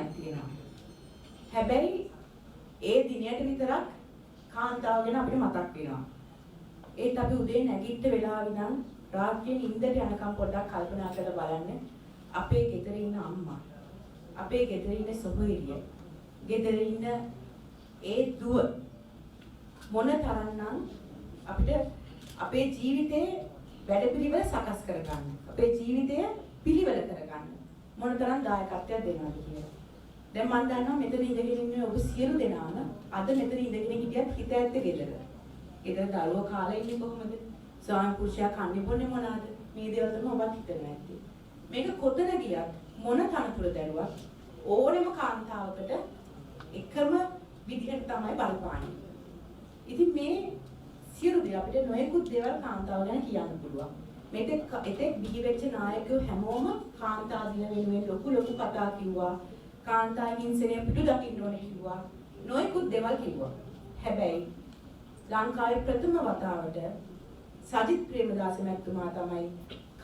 දිනයක් තියෙනවා. හැබැයි ඒ දිනයට විතරක් කාන්තාව ගැන අපිට මතක් වෙනවා. ඒත් අපි උදේ නැගිට වෙලාව ඉඳන් රාත්‍රියේ නිින්දට යනකම් පොඩ්ඩක් කල්පනා කරලා බලන්න අපේ ගෙදර ඉන්න අම්මා, අපේ ගෙදර ඉන්න සොහොයුරිය, ගෙදර ඉන්න ඒ දුව මොන තරම්නම් අපිට අපේ ජීවිතේ වැඩපිළිවෙල සකස් කරගන්න, අපේ ජීවිතය පිළිවෙල කරගන්න මොන තරම් දායකත්වයක් දෙනවද කියලා. දැන් මම දන්නවා මෙතන ඉඳගෙන ඉන්න ඔබ සියලු දෙනාම අද මෙතන ඉඳගෙන හිටියත් හිත ඇත්තේ ගෙදර. ගෙදර දරුවෝ කාලා ඉන්නේ කොහොමද? ස්වාමි පුරුෂයා කන්නේ බොන්නේ මොනවාද? මේ දේවල් තමයි ඔබත් හිතනවා ඇත්තේ. මේක කොතන ගියත් මොන තනතුර දැරුවත් ඕනෙම කාන්තාවකට එකම විදිහට තමයි බලපාන්නේ. ඉතින් මේ සියලු දේ අපිට නොයෙකුත් දේවල් කාන්තාව ගැන කියන්න පුළුවන්. එතෙක් බිහි වෙච්ච නායකයෝ හැමෝම කාන්තා දින වෙනුවෙන් ලොකු කතා කිව්වා. කාන්තා හිංසනය පිටු දකින්න ඕනේ කිව්වා. නොයෙකුත් දේවල් කිව්වා. හැබැයි ලංකාවේ ප්‍රථම වතාවට සජිත් ප්‍රේමදාස මැතිතුමා තමයි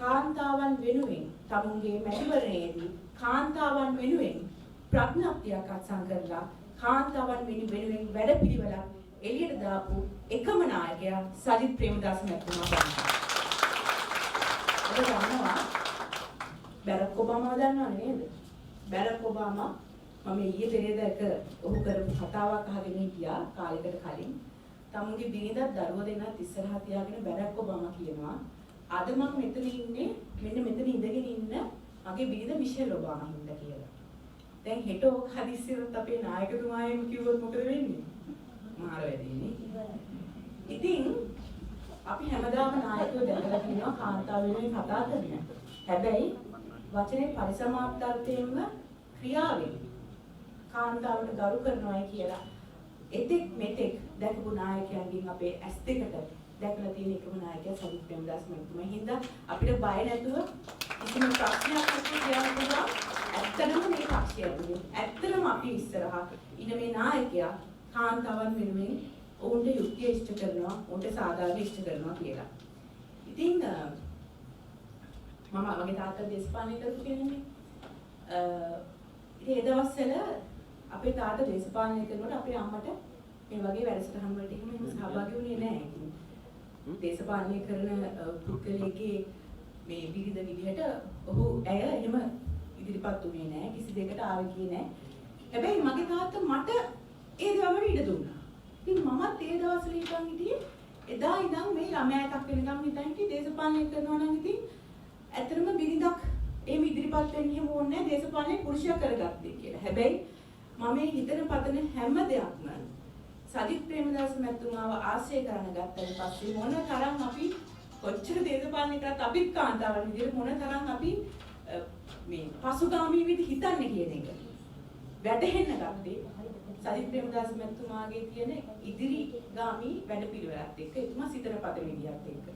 කාන්තාවන් වෙනුවෙන් තමුන්ගේ මැතිවරණයේදී කාන්තාවන් වෙනුවෙන් ප්‍රඥප්තියක් අත්සන් කරලා කාන්තාවන් වෙනුවෙන් වැඩපිළිවෙලක් එළියට දාපු එකම නායකයා සජිත් ප්‍රේමදාස මැතිතුමා තමයි. ඔබ දන්නවා බැරක් ඔබාමා දන්නව නේද? බැරක් ඔබාමා මම ඊයේ පෙරේද එක ඔහු කරපු කතාවක් අහගෙන හිටියා කාලයකට කලින්. තමුන්ගේ බිරිඳත් දරුවෝ දෙන්නත් ඉස්සරහා තියාගෙන බැරක් ඔබාමා කියනවා අද මම මෙතන ඉන්නේ මෙන්න මෙතන ඉඳගෙන ඉන්න මගේ බිරිඳ මිෂෙල් ඔබාමා හින්දා කියලා. දැන් හෙට ඔක හදිස්සියවත් අපේ නායකතුමායම කිව්වොත් මොකද වෙන්නේ? මාර වෙදීනේ. ඉතින් අපි හැමදාම නායකයෝ දැකලා තියෙනවා කාන්තාව වෙනුවෙන් කතා කරන. හැබැයි වචනේ පරිසමාප්තාර්ථයෙන්ම ක්‍රියාවෙන් කාන්තාවට ගරු කරනවායි කියලා එතෙක් මෙතෙක් දැකපු නායකයන්ගෙන් අපේ ඇස් දෙකට දැකලා තියෙන එකම නායකයා සජිත් ප්‍රේමදාස මහත්මයා. හින්දා අපිට බය නැතුව කිසිම ප්‍රශ්නයක් නැතුව කියන්න පුළුවන්. ඇත්තටම මේ පක්ෂය ඇතුලේ ඇත්තටම අපි ඉස්සරහා ඉන්න මේ නායකයා කාන්තාවන් වෙනුවෙන් ඔවුන්ට යුක්තිය ඉෂ්ට කරනවා, ඔවුන්ට සාධාරණ ඉෂ්ට කරනවා කියලා. ඉතින් මම මගේ තාත්තා දේශපාලනය කරපු කෙනෙක්නේ. ඉතින් ඒ දවස්වල අපේ තාත්තා දේශපාලනය කරනකොට අපේ අම්මට මේ වගේ වැඩසටහන් වලට එහෙම සහභාගී වුණේ නැහැ. දේශපාලනය කරන පුද්ගලයෙක්ගේ මේ විවිධ විදිහට ඔහු ඇය එහෙම ඉදිරිපත් වුණේ නැහැ. කිසි දෙයකට ආවේ ගියේ නැහැ. හැබැයි මගේ තාත්තා මට ඒ දේවල් ඉඩ දුන්නා. ඉතින් මමත් ඒ දවස්වල හිටියේ එදා ඉඳන් මේ ළමයා එකක් වෙනකම් හිතන්නේ දේශපාලනය කරනවා නම් ඉතින් ඇත්තටම බිරිඳක් එහෙම ඉදිරිපත් වෙන්න එහෙම ඕනේ නැහැ දේශපාලනේ පුරුෂයා කරගත්තේ කියලා. හැබැයි මම මේ හිතන පතන හැම දෙයක්ම සජිත් ප්‍රේමදාස මැතිතුමාව ආශ්‍රය කරන ගත්තට පස්සේ මොන තරම් අපි කොච්චර දේශපාලනය කරත් අපිත් කාන්තාවන් විදිහට මොන තරම් අපි මේ පසුගාමී විදිහ හිතන්නේ කියන එක වැටහෙන්න ගත්තේ සජිත් ප්‍රේමදාස මැතිතුමාගේ තියෙන ඉදිරිගාමී වැඩපිළිවෙලත් එක්ක එතුමා සිතන පතන විදිහත් එක්ක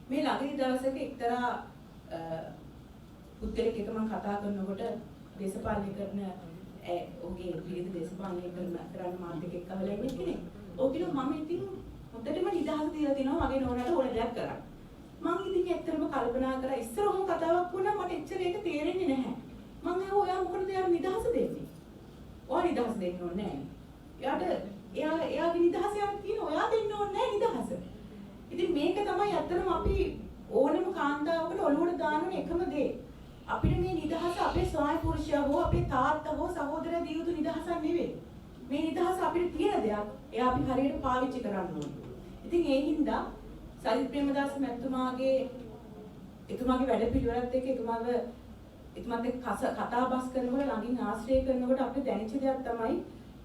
මේ ළඟදී දවසක එක්තරා පුද්ගලෙක් එක මම කතා කරනකොට දේශපාලනය කරන ඔහුගේ විවිධ දේශපාලනය කරන මාත් එක්ක එක්කවල ඉන්නේ කෙනෙක්. ඔහු කියනවා මම ඉතින් හොඳටම නිදහස දීලා තිනවා මගේ නෝනාට ඕන දෙයක් කරන්න. මම ඉතින් ඇත්තටම කල්පනා කරා ඉස්සර ඔහොම කතාවක් වුණා මට එච්චර ඒක තේරෙන්නේ නැහැ. මම අහුවා ඔයා මොකටද යාර නිදහස දෙන්නේ? ඔයා නිදහස දෙන්න ඕනේ නැහැ. එයාගේ නිදහස යාර තියෙන ඔයා දෙන්න ඕනේ නැහැ නිදහස. ඉතින් මේක තමයි ඇත්තටම අපි ඕනම කාන්තාවකට ඔළුවට දාන එකම දේ. අපිට මේ නිදහස අපේ ස්වාමි පුරුෂයා හෝ අපේ තාත්තා හෝ සහෝදරයා දී යුතු නිදහසක් නෙවෙයි. මේ නිදහස අපිට තියෙන දෙයක්. එයා අපි හරියට පාවිච්චි කරන්න ඕනේ. ඉතින් ඒ හින්දා සජිත් ප්‍රේමදාස මැතිතුමාගේ වැඩපිළිවෙලත් එක්ක එතුමාත් එක්ක කතා බස් කරනකොට ළඟින් ආශ්‍රය කරනකොට අපිට දැනෙච්ච දෙයක් තමයි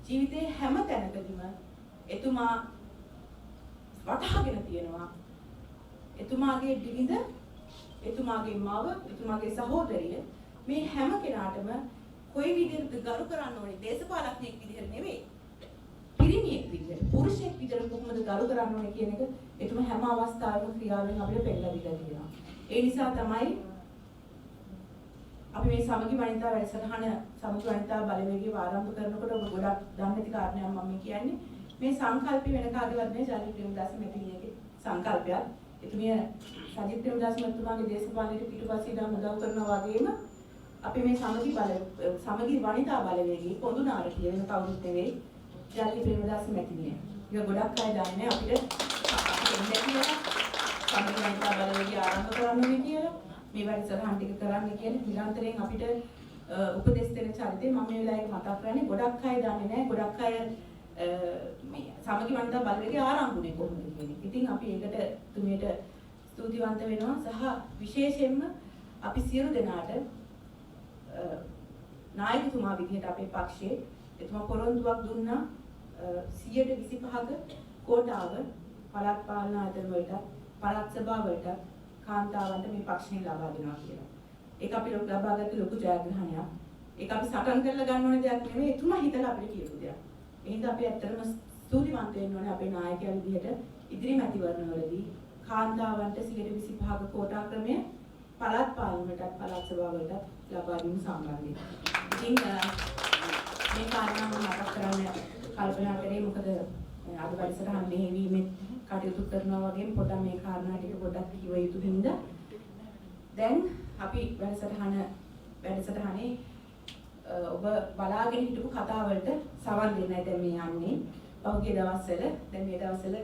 ජීවිතේ හැම තැනකදීම එතුමා වටහාගෙන තියෙනවා. එතුමාගේ බිරිඳ, එතුමාගේ මව, එතුමාගේ සහෝදරිය මේ හැම කෙනාටම කොයි විදිහටද ගරු කරන්න ඕනේ දේශපාලඥයෙක් විදිහට නෙවෙයි. පිරිමියෙක් විදිහට, පුරුෂයෙක් විදිහට කොහොමද ගරු කරන්න ඕනේ කියන එක එතුමා හැම අවස්ථාවෙම ක්‍රියාවෙන් අපිට පෙන්නලා දීලා තියෙනවා. ඒ නිසා තමයි අපි මේ සමගි වනිතා වැඩසටහන සමගි වනිතා බලවේගය ආරම්භ කරනකොට ඔබ ගොඩක් දන්නේ නැති කාරණයක් මම කියන්නේ. මේ සංකල්පي වෙන කාගේවත් නෙවෙයි සජිත් ප්‍රේමදාස මැතිණියගේ සංකල්පයක්. එතුමිය සජිත් ප්‍රේමදාස මැතිතුමාගේ දේශපාලනයේ පිටුපස්සේ ඉඳන් උදව් කරනවා වගේම අපි මේ සමගි වනිතා බලවේගයේ පොදු නාරකීය වෙන කවුරුත් නෙවෙයි ජාති ප්‍රේමදාස මැතිණිය. ඒක ගොඩක් අය දන්නේ අපිට සමගි වනිතා බලවේගය ආරම්භ කරන්න කියලා මේ වැඩසටහන් ටික කරන්න කියලා නිරන්තරයෙන් අපිට උපදෙස් දෙන චරිතේ මම මේ වෙලාවේ මතක් කරන්නේ ගොඩක් අය දන්නේ නැහැ ගොඩක් අය මේ සමගි වනිතා බලවේගය ආරම්භුනේ කොහොමද කියන එක. ඉතින් අපි ඒකට තුමියට ස්තුතිවන්ත වෙනවා සහ විශේෂයෙන්ම අපි සියලු දෙනාට නායකතුමා විදිහට අපේ පක්ෂයේ එතුමා පොරොන්දුවක් දුන්නා 125ක කෝටාව පළාත් පාලන ආයතන වලට පළාත් සභා වලට කාන්තාවන්ට මේ පක්ෂයෙන් ලබා දෙනවා කියලා. ඒක අපි ලබාගත්ත ලොකු ජයග්‍රහණයක්. ඒක අපි සටන් කරලා ගන්න ඕන දෙයක් නෙවෙයි එතුමා හිතලා අපිට කියපු දෙයක්. එහෙනම් අපි ඇත්තටම ස්තුතිවන්ත වෙන්න ඕනේ අපේ නායකයන් විදිහට ඉදිරි මැතිවරණවලදී කාන්තාවන්ට 125ක කෝටා ක්‍රමය පළාත් පාර්ලිමේන්තුවට පළාත් සභාවලට ලබා දීම සම්බන්ධයෙන්. ඉතින් මේ කාරණා මම මතක් කරන්න කල්පනා කරේ මොකද අද වැඩසටහන මෙහෙවීමේ කටයුතු කරනවා වගේම පොඩ්ඩක් මේ කාරණා ටික පොඩ්ඩක් කිව යුතු හින්දා දැන් අපි වැඩසටහනේ ඔබ බලාගෙන හිටපු කතා වලට සවන් දෙන්නයි දැන් මේ යන්නේ. පහුගිය දවස්වල දැන් මේ දවස්වල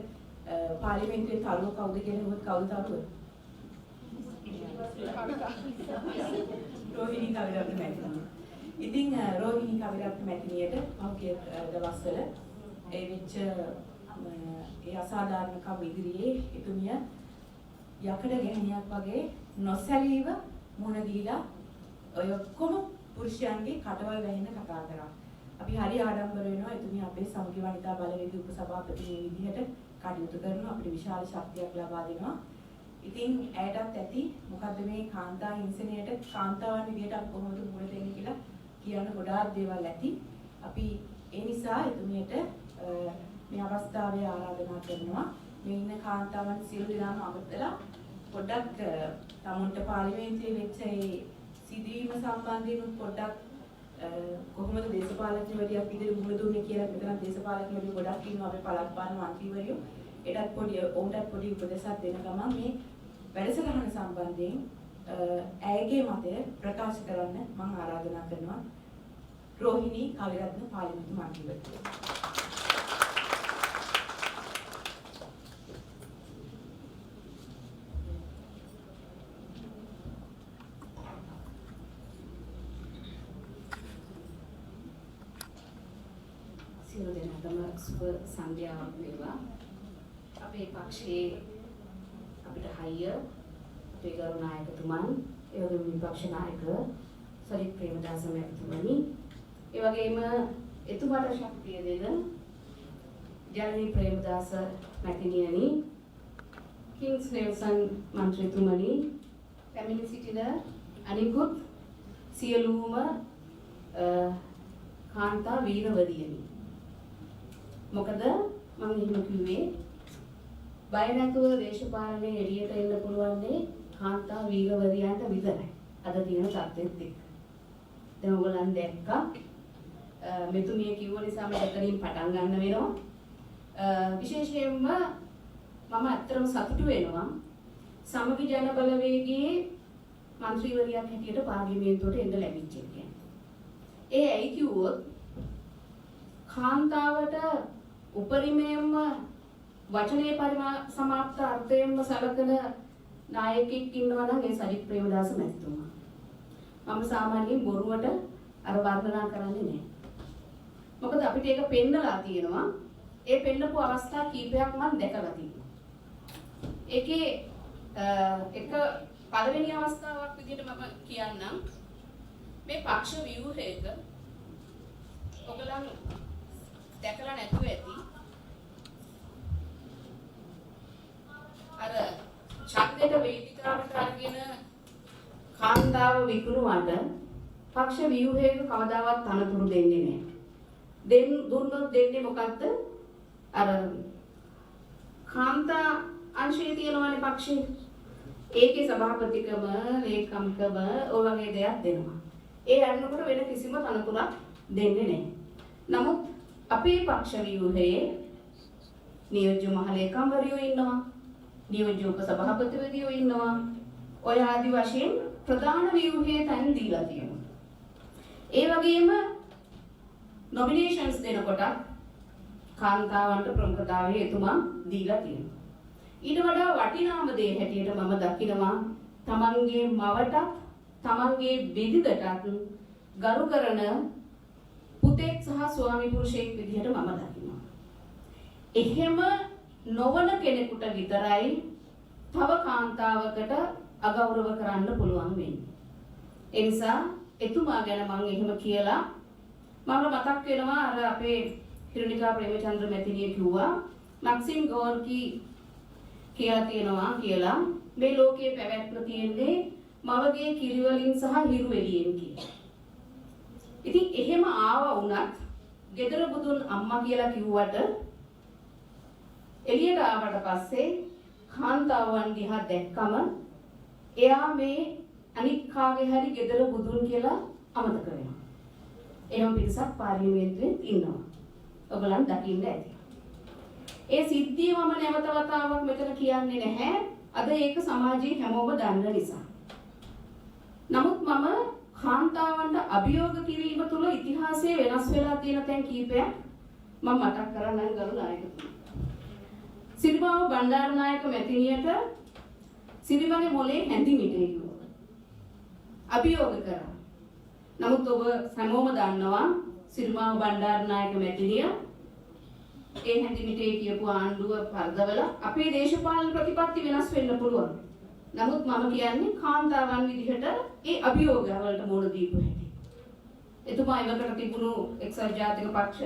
පාර්ලිමේන්තුවේ තරුව කවුද කියලා හෙව්වොත් කවුද තරුව? රෝහිණී කවිරත්න මැතිණිය. ඉතින් රෝහිණී කවිරත්න මැතිණියට පහුගිය දවස්වල ඒ වෙච්ච ඒ අසාධාරණකම් ඉදිරියේ එතුමිය යකඩ ගැහණියක් වගේ නොසැලීව මුණ දීලා ඔය ඔක්කොම පුරුෂයන්ගේ කටවල් වැහෙන්න කතා කරා. අපි හරි ආඩම්බර වෙනවා එතුමිය අපේ සමගි වනිතා බලවේග උපසභාපතිනිය විදිහට කටයුතු කරනවා අපිට විශාල ශක්තියක් ලබා දෙනවා. ඉතින් ඇයටත් ඇති මොකද්ද මේ කාන්තා හිංසනයට කාන්තාවන් විදිහට අපි කොහොමද මුහුණ දෙන්නේ කියලා කියන්න ගොඩාක් දේවල් ඇති. අපි ඒ නිසා එතුමියට මේ අවස්ථාවේ ආරාධනා කරනවා මේ ඉන්න කාන්තාවන් සියලු දෙනාම අමතලා පොඩ්ඩක් තමුන්ට පාර්ලිමේන්තුවේ වෙච්ච ඒ සිදුවීම සම්බන්ධයෙන් පොඩ්ඩක් කොහොමද දේශපාලනඥයෝ ඉදිරි මුහුණ දුන්නේ කියලා මෙතන දේශපාලනඥයෝ ගොඩක් ඉන්නවා අපේ පළාත් පාලන මන්ත්‍රීවරයෝ ඒටත් ඔවුන්ටත් පොඩි උපදේශයක් දෙන ගමන් මේ වැඩසටහන සම්බන්ධයෙන් ඇයගේ මතය ප්‍රකාශ කරන්න මම ආරාධනා කරනවා රෝහිණී කවිරත්න පාර්ලිමේන්තු මන්ත්‍රීවරයා. සියලු දෙනාටම සුබ සන්ධ්‍යාවක් වේවා. අපේ පක්ෂයේ අපිට හයිය අපේ ගරු නායකතුමන් ඒ වගේම විපක්ෂ නායක සජිත් ප්‍රේමදාස මැතිතුමනි ඒ වගේම එතුමාට ශක්තිය දෙන ජනනී ප්‍රේමදාස මැතිණියනි කිංස් නෙල්සන් මන්ත්‍රීතුමනි පැමිණ සිටින අනිකුත් සියලුම කාන්තා වීරවරියනි මොකද මම එහෙම කිව්වේ බය නැතුව දේශපාලනයේ එළියට එන්න පුළුවන්නේ කාන්තා වීරවරියන්ට විතරයි. අද තියෙන තත්ත්වෙත් එක්ක. දැන් ඔයගොල්ලන් දැක්කා මෙතුමිය කිව්ව නිසාම එතනින් පටන් ගන්න වෙනවා. විශේෂයෙන්ම මම අත්‍තරම සතුටු වෙනවා සමගි ජන බලවේගයේ മന്ത്രിවරියක් හැටියට පාර්ලිමේන්තුවට එන්න ලැබිච්ච එක. ඒ ඇයි කිව්වොත් කාන්තාවට උපරිමයෙන්ම වචනේ සමාප්ත අර්ථයෙන්ම සලකන නායකයෙක් ඉන්නවා නම් ඒ සජිත් ප්‍රේමදාස මැතිතුමා. මම සාමාන්‍යයෙන් බොරුවට අර වර්ණනා කරන්නේ නැහැ. මොකද අපිට ඒක පෙන්නලා තියෙනවා. ඒ පෙන්නපු අවස්ථා කීපයක් මම දැකලා තියෙනවා. ඒකේ එක පළවෙනි අවස්ථාවක් විදිහට මම කියන්නම්. මේ පක්ෂ ව්‍යුහයක ඔයගලන් දැකලා නැතුව ඇති. අර ඡන්දයට වේදිකාවට අරගෙන කාන්තාව විකුණුවට පක්ෂ ව්‍යුහයක කවදාවත් තනතුරු දෙන්නේ නැහැ. දුන්නොත් දෙන්නේ මොකද්ද? අර කාන්තා අංශයේ තියෙනවානේ පක්ෂේ. ඒකේ සභාපතිකම, ලේකම්කම ඔය වගේ දේවල් දෙනවා. ඒ අරනකොට වෙන කිසිම තනතුරක් දෙන්නේ නැහැ. නමුත් අපේ පක්ෂ ව්‍යුහයේ නියෝජ්‍ය මහලේකම්වරයෝ ඉන්නවා. නියෝජ්‍ය උපසභාපතිවරයෝ ඉන්නවා. ඔය ආදි වශයෙන් ප්‍රධාන ව්‍යුහයේ තැන් දීලා තියෙනවා. ඒ වගේම නොමිනේෂන්ස් දෙනකොට කාන්තාවන්ට ප්‍රමුඛතාවය එතුමා දීලා තියෙනවා. ඊට වඩා වටිනාම දේ හැටියට මම දකිනවා තමන්ගේ මවට තමන්ගේ බිරිඳටත් ගරු කරන පුතෙක් සහ ස්වාමි පුරුෂයෙක් විදිහට මම දකිනවා. එහෙම නොවන කෙනෙකුට විතරයි තව කාන්තාවකට අගෞරව කරන්න පුළුවන් වෙන්නේ. ඒ නිසා එතුමා ගැන මම එහෙම කියලා මම මතක් වෙනවා අර අපේ හිරුනිකා ප්‍රේමචන්ද්‍ර මැතිණිය කිව්වා මැක්සිම් ගෝර්කි කියලා තියෙනවා කියලා මේ ලෝකයේ පැවැත්ම තියෙන්නේ මවගේ කිරි වලින් සහ හිරු එළියෙන් කියලා. ඉතින් එහෙම ආවා වුණත් ගෙදර බුදුන් අම්මා කියලා කිව්වට එළියට ආවට පස්සේ කාන්තාවන් දිහා දැක්කම එයා මේ අනික් කාගේ හරි ගෙදර බුදුන් කියලා අමතක වෙනවා. එහෙම පිරිසක් පාර්ලිමේන්තුවේ ඉන්නවා. ඔයගලන් දකින්න ඇති. ඒ සිද්ධිය මම නැවත වතාවක් මෙතන කියන්නේ නැහැ. අද ඒක සමාජයේ හැමෝම දන්න නිසා. නමුත් මම කාන්තාවන්ට අභියෝග කිරීම තුළ ඉතිහාසයේ වෙනස් වෙලා තියෙන තැන් කීපයක් මම මතක් කරන්නම් ගරු නායකතුමා. සිරිමාව බණ්ඩාරනායක මැතිණියට සිරිමගේ මොලේ හැඳි මිටේ කිව්වා. අභියෝග කරා. නමුත් ඔබ හැමෝම දන්නවා සිරිමාව බණ්ඩාරනායක මැතිණිය ඒ හැඳි මිටේ කියපු ආණ්ඩුව පරදවල අපේ දේශපාලන ප්‍රතිපත්ති වෙනස් වෙන්න පුළුවන්. නමුත් මම කියන්නේ කාන්තාවන් විදිහට ඒ අභියෝග වලට මුහුණ දීපු හැටි. එතුමා ඉවකට තිබුණු එක්සත් ජාතික පක්ෂ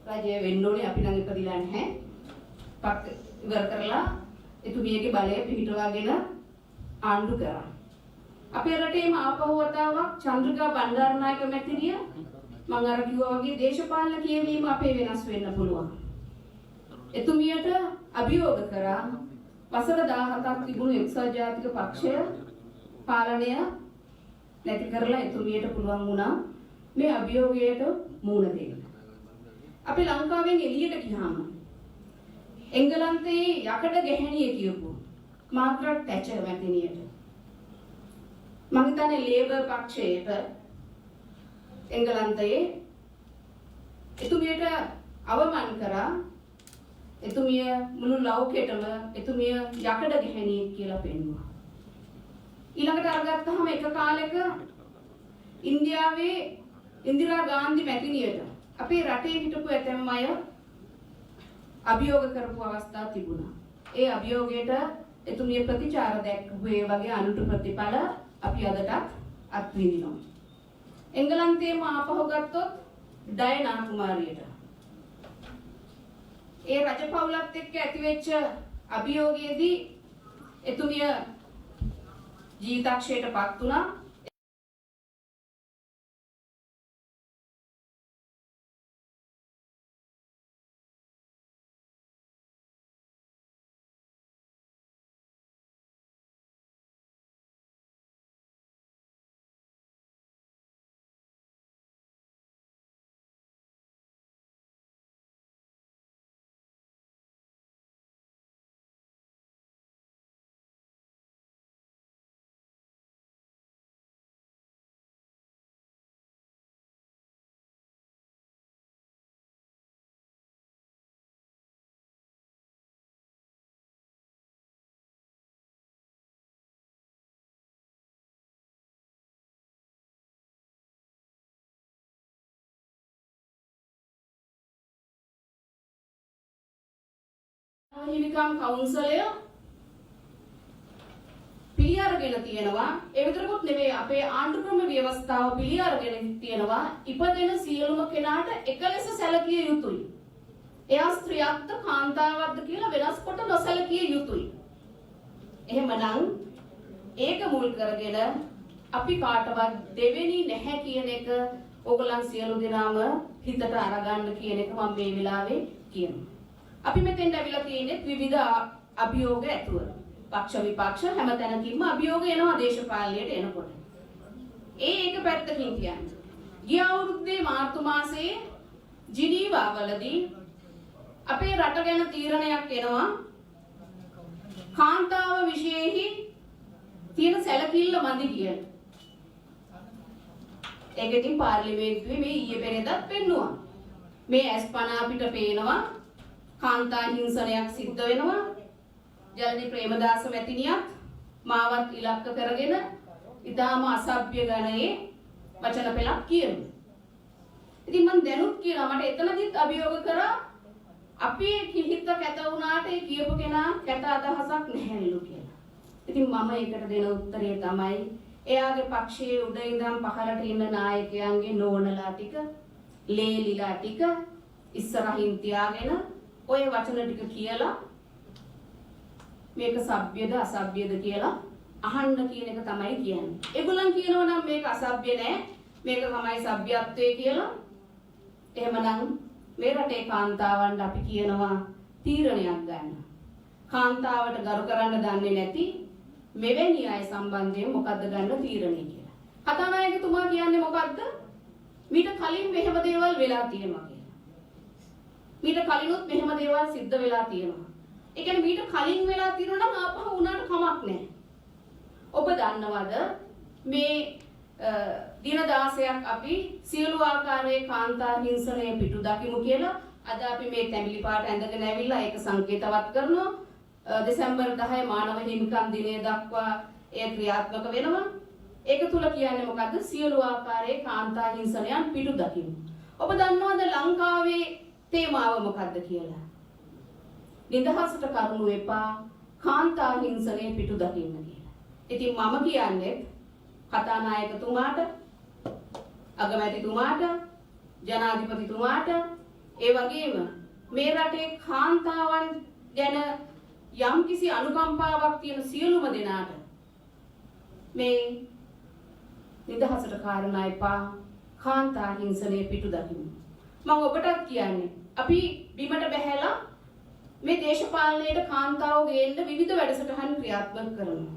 රජය වෙන්න ඕනේ අපි නම් ඉපදිලා නැහැ. ඉවර කරලා එතුමියගේ බලය පිහිටවාගෙන ආණ්ඩු කරා. අපේ රටේම ආපහු වතාවක් චන්ද්‍රිකා බණ්ඩාරනායක මැතිණිය මම අර කිව්වා වගේ දේශපාලන කියවීම අපේ වෙනස් වෙන්න පුළුවන්. එතුමියට අභියෝග කරා වසර 17ක් තිබුණු එක්සත් ජාතික පක්ෂය පාලනය නැති කරලා එතුමියට පුළුවන් වුණා මේ අභියෝගයට මුහුණ දෙන්න. අපි ලංකාවෙන් එළියට ගියාම එංගලන්තයේ යකඩ ගැහණිය කියපු මාග්‍රට් තැචර් මැතිණියට මම හිතන්නේ ලේබර් පක්ෂයට එංගලන්තයේ එතුමියට අවමන් කරා එතුමිය මුළු ලෞකෙටම එතුමිය යකඩ ගැහණියෙක් කියලා පෙන්වුවා. ඊළඟට අරගත්තාම එක කාලෙක ඉන්දියාවේ ඉන්දිරා ගාන්ධි මැතිණියට අපේ රටේ හිටපු ඇතැම් අය අභියෝග කරපු අවස්ථා තිබුණා. ඒ අභියෝගයට එතුමිය ප්‍රතිචාර දැක්වුවේ වගේ අනුට ප්‍රතිඵල අපි අදටත් අත්විඳිනවා. එංගලන්තයේම ආපහු ගත්තොත් ඩයනා කුමාරියට ඒ රජපෞලත් එක්ක ඇතිවෙච්ච අභියෝගයේදී එතුමිය ජීවිතක්ෂයටපත් වුණා. හිමිකම් කවුන්සලය පිළි අරගෙන තියෙනවා. ඒ විතරකුත් නෙවෙයි අපේ ආණ්ඩු ක්‍රම ව්‍යවස්ථාව පිළි අරගෙන තියෙනවා. ඉපදෙන සියලුම කෙනාට එක ලෙස සැලකිය යුතුයි. එයා ස්ත්‍රියක්ද කාන්තාවක්ද කියලා වෙනස් කොට නොසැලකිය යුතුයි. එහෙමනම් ඒක මුල් කරගෙන අපි කාටවත් දෙවෙනි නැහැ කියන එක ඕගොල්ලන් සියලු දෙනාම හිතට අරගන්න කියන එක මම මේ වෙලාවේ කියනවා. අපි මෙතෙන්ට අවිලා තියෙන්නේ විවිධ අභියෝග ඇතුව. පක්ෂ විපක්ෂ හැම තැනකින්ම අභියෝග එනවා දේශපාලනයට එනකොට. ඒක පැත්තකින් කියන්නේ. ගිය අවුරුද්දේ මාර්තු මාසයේ ජිනීවාවලදී අපේ රට ගැන තීරණයක් එනවා. කාන්තාව විශේෂෙහි තියෙන සැලකිල්ල මදි කියන. ඒක ඉතින් පාර්ලිමේන්තුවේ මේ ඊයේ පෙරේදත් පෙන්නුවා. මේ ඇස්පන අපිට පේනවා කාන්තා හිංසනයක් සිද්ධ වෙනවා. ජලනි ප්‍රේමදාස මැතිණියක් මාවත් ඉලක්ක කරගෙන ඊටාම අසභ්‍ය ගණයේ වචන පෙළක් කියනවා. ඉතින් මම දැනුත් කියනවා මට එතනදිත් අභියෝග කරා අපි කිහිප කැත වුණාට ඒ කියපු කෙනා කැත අදහසක් නැහැලු කියලා. ඉතින් මම ඒකට දෙන උත්තරය තමයි එයාගේ පක්ෂයේ උඩ ඉඳන් පහළට ඉන්න නායකයන්ගේ නෝනලා ටික, ලේලිලා ටික ඉස්සරහින් තියාගෙන ඔය වචන ටික කියලා මේක සભ્યද අසભ્યද කියලා අහන්න කියන එක තමයි කියන්නේ. ඒගොල්ලන් කියනවා නම් මේක අසભ્ય නෑ, මේක තමයි සભ્યත්වයේ කියලා. එහෙමනම් මේ රටේ කාන්තාවන්ට අපි කියනවා තීරණයක් ගන්න. කාන්තාවට ගරු කරන්න දන්නේ නැති මෙවැනි අය සම්බන්ධයෙන් මොකද්ද ගන්න තීරණය කියලා. කතානායකතුමා කියන්නේ මොකද්ද? මීට කලින් මෙහෙම දේවල් වෙලා තියෙනවා කියලා. මීට කලිනුත් මෙහෙම දේවල් සිද්ධ වෙලා තියෙනවා. ඒ කියන්නේ මීට කලින් වෙලා තියෙනවා නම් ආපහු උනාට කමක් නැහැ. ඔබ දන්නවද මේ දින 16ක් අපි සියලු ආකාරයේ කාන්තා හිංසනය පිටු දකිමු කියලා අද අපි මේ තැඹිලි පාට ඇඳගෙන ඇවිල්ලා ඒක සංකේතවත් කරනවා. දෙසැම්බර් 10 මානව හිමිකම් දිනය දක්වා ඒ ක්‍රියාත්මක වෙනවා. ඒක තුල කියන්නේ මොකද්ද? සියලු ආකාරයේ කාන්තා හිංසනයන් පිටු දකිමු. ඔබ දන්නවද ලංකාවේ තේමාව මොකද්ද කියලා? නිදහසට කරුණු එපා, කාන්තා හිංසනය පිටු දකින්න කියලා. ඉතින් මම කියන්නේ කතානායකතුමාට, අගමැතිතුමාට, ජනාධිපතිතුමාට, ඒ වගේම මේ රටේ කාන්තාවන් ගැන යම්කිසි අනුකම්පාවක් තියෙන සියලුම දෙනාට මේ නිදහසට කාරණා එපා, කාන්තා හිංසනය පිටු දකිමු. මම ඔබටත් කියන්නේ අපි බිමට බැහැලා මේ දේශපාලනයේ කාන්තාව ගේන්න විවිධ වැඩසටහන් ක්‍රියාත්මක කරනවා.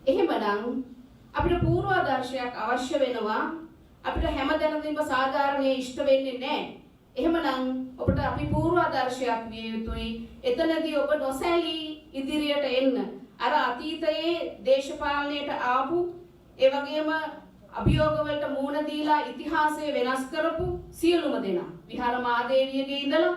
එහෙමනම් අපිට පූර්වාදර්ශයක් අවශ්‍ය වෙනවා. අපිට හැමදැනදීම සාධාරණයේ ඉෂ්ට වෙන්නේ නැහැ. එහෙමනම් ඔබට අපි පූර්වාදර්ශයක් විය යුතුයි. එතනදී ඔබ නොසැලී ඉදිරියට එන්න. අර අතීතයේ දේශපාලනයට ආපු ඒ වගේම අභියෝග වලට මුහුණ දීලා ඉතිහාසය වෙනස් කරපු සියලුම දෙනා විහාර මහදේවියගේ ඉඳලා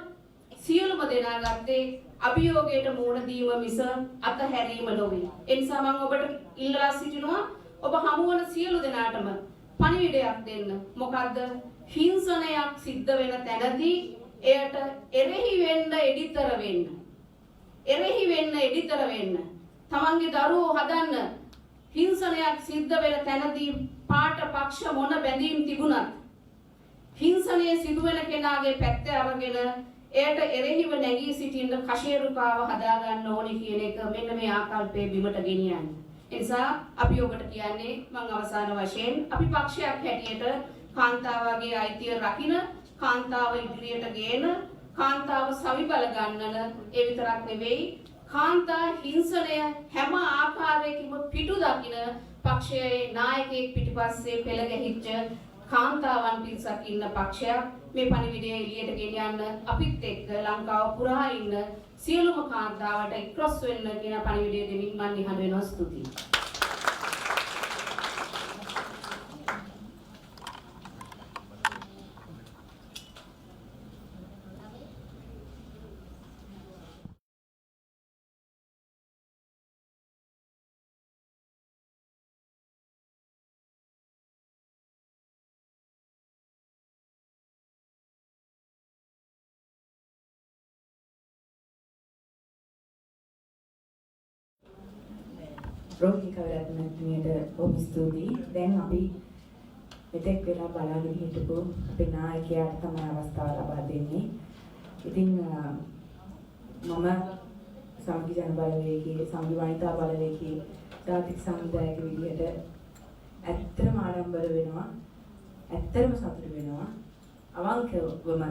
සියලුම දෙනා ගත්තේ අභියෝගයට මුහුණ දීම මිස අතහැරීම නොවේ. ඒ නිසා මම ඔබට ඉල්ලා සිටිනවා ඔබ හමු වන සියලු දෙනාටම පණිවිඩයක් දෙන්න. මොකද්ද? හිංසනයක් සිද්ධ වෙන තැනදී එයට එරෙහි වෙන්න එඩිතර වෙන්න. එරෙහි වෙන්න එඩිතර වෙන්න. තමන්ගේ දරුවෝ හදන්න හිංසනයක් සිද්ධ වෙන තැනදී පාට පක්ෂ මොන බැඳීම් තිබුණත් හිංසනයේ සිදුවෙන කෙනාගේ පැත්ත අරගෙන එයට එරෙහිව නැගී සිටින්න කෂේරුකාව හදා ගන්න ඕනේ කියන එක මෙන්න මේ ආකල්පයේ බිමට ගෙනියන්න. ඒ නිසා අපි ඔබට කියන්නේ මම අවසාන වශයෙන් අපි පක්ෂයක් හැටියට කාන්තාවගේ අයිතිය රකින්න, කාන්තාව ඉදිරියට ගේන, කාන්තාව සවිබල ගන්නන ඒ විතරක් නෙවෙයි කාන්තා හිංසනය හැම ආකාරයකින්ම පිටු දකින පක්ෂයේ නායකයෙක් පිටිපස්සේ පෙළ ගැහිච්ච කාන්තාවන් පිරිසක් ඉන්න පක්ෂයක්. මේ පණිවිඩය එළියට ගෙනියන්න අපිත් එක්ක ලංකාව පුරා ඉන්න සියලුම කාන්තාවට එක්රොස් වෙන්න කියන පණිවිඩය දෙමින් මම නිහඬ වෙනවා. ස්තුතියි. රෝහිණී කවිරත්නතුමියට බොහොම ස්තුතියි. දැන් අපි මෙතෙක් වෙලා බලාගෙන හිටපු අපේ නායකයාට තමයි අවස්ථාව ලබා දෙන්නේ. ඉතින් මම සමගි ජන බලවේගයේ සමගි වනිතා බලවේගයේ ජාතික සංවිධායක විදිහට ඇත්තටම ආඩම්බර වෙනවා. ඇත්තටම සතුටු වෙනවා. අවංකවම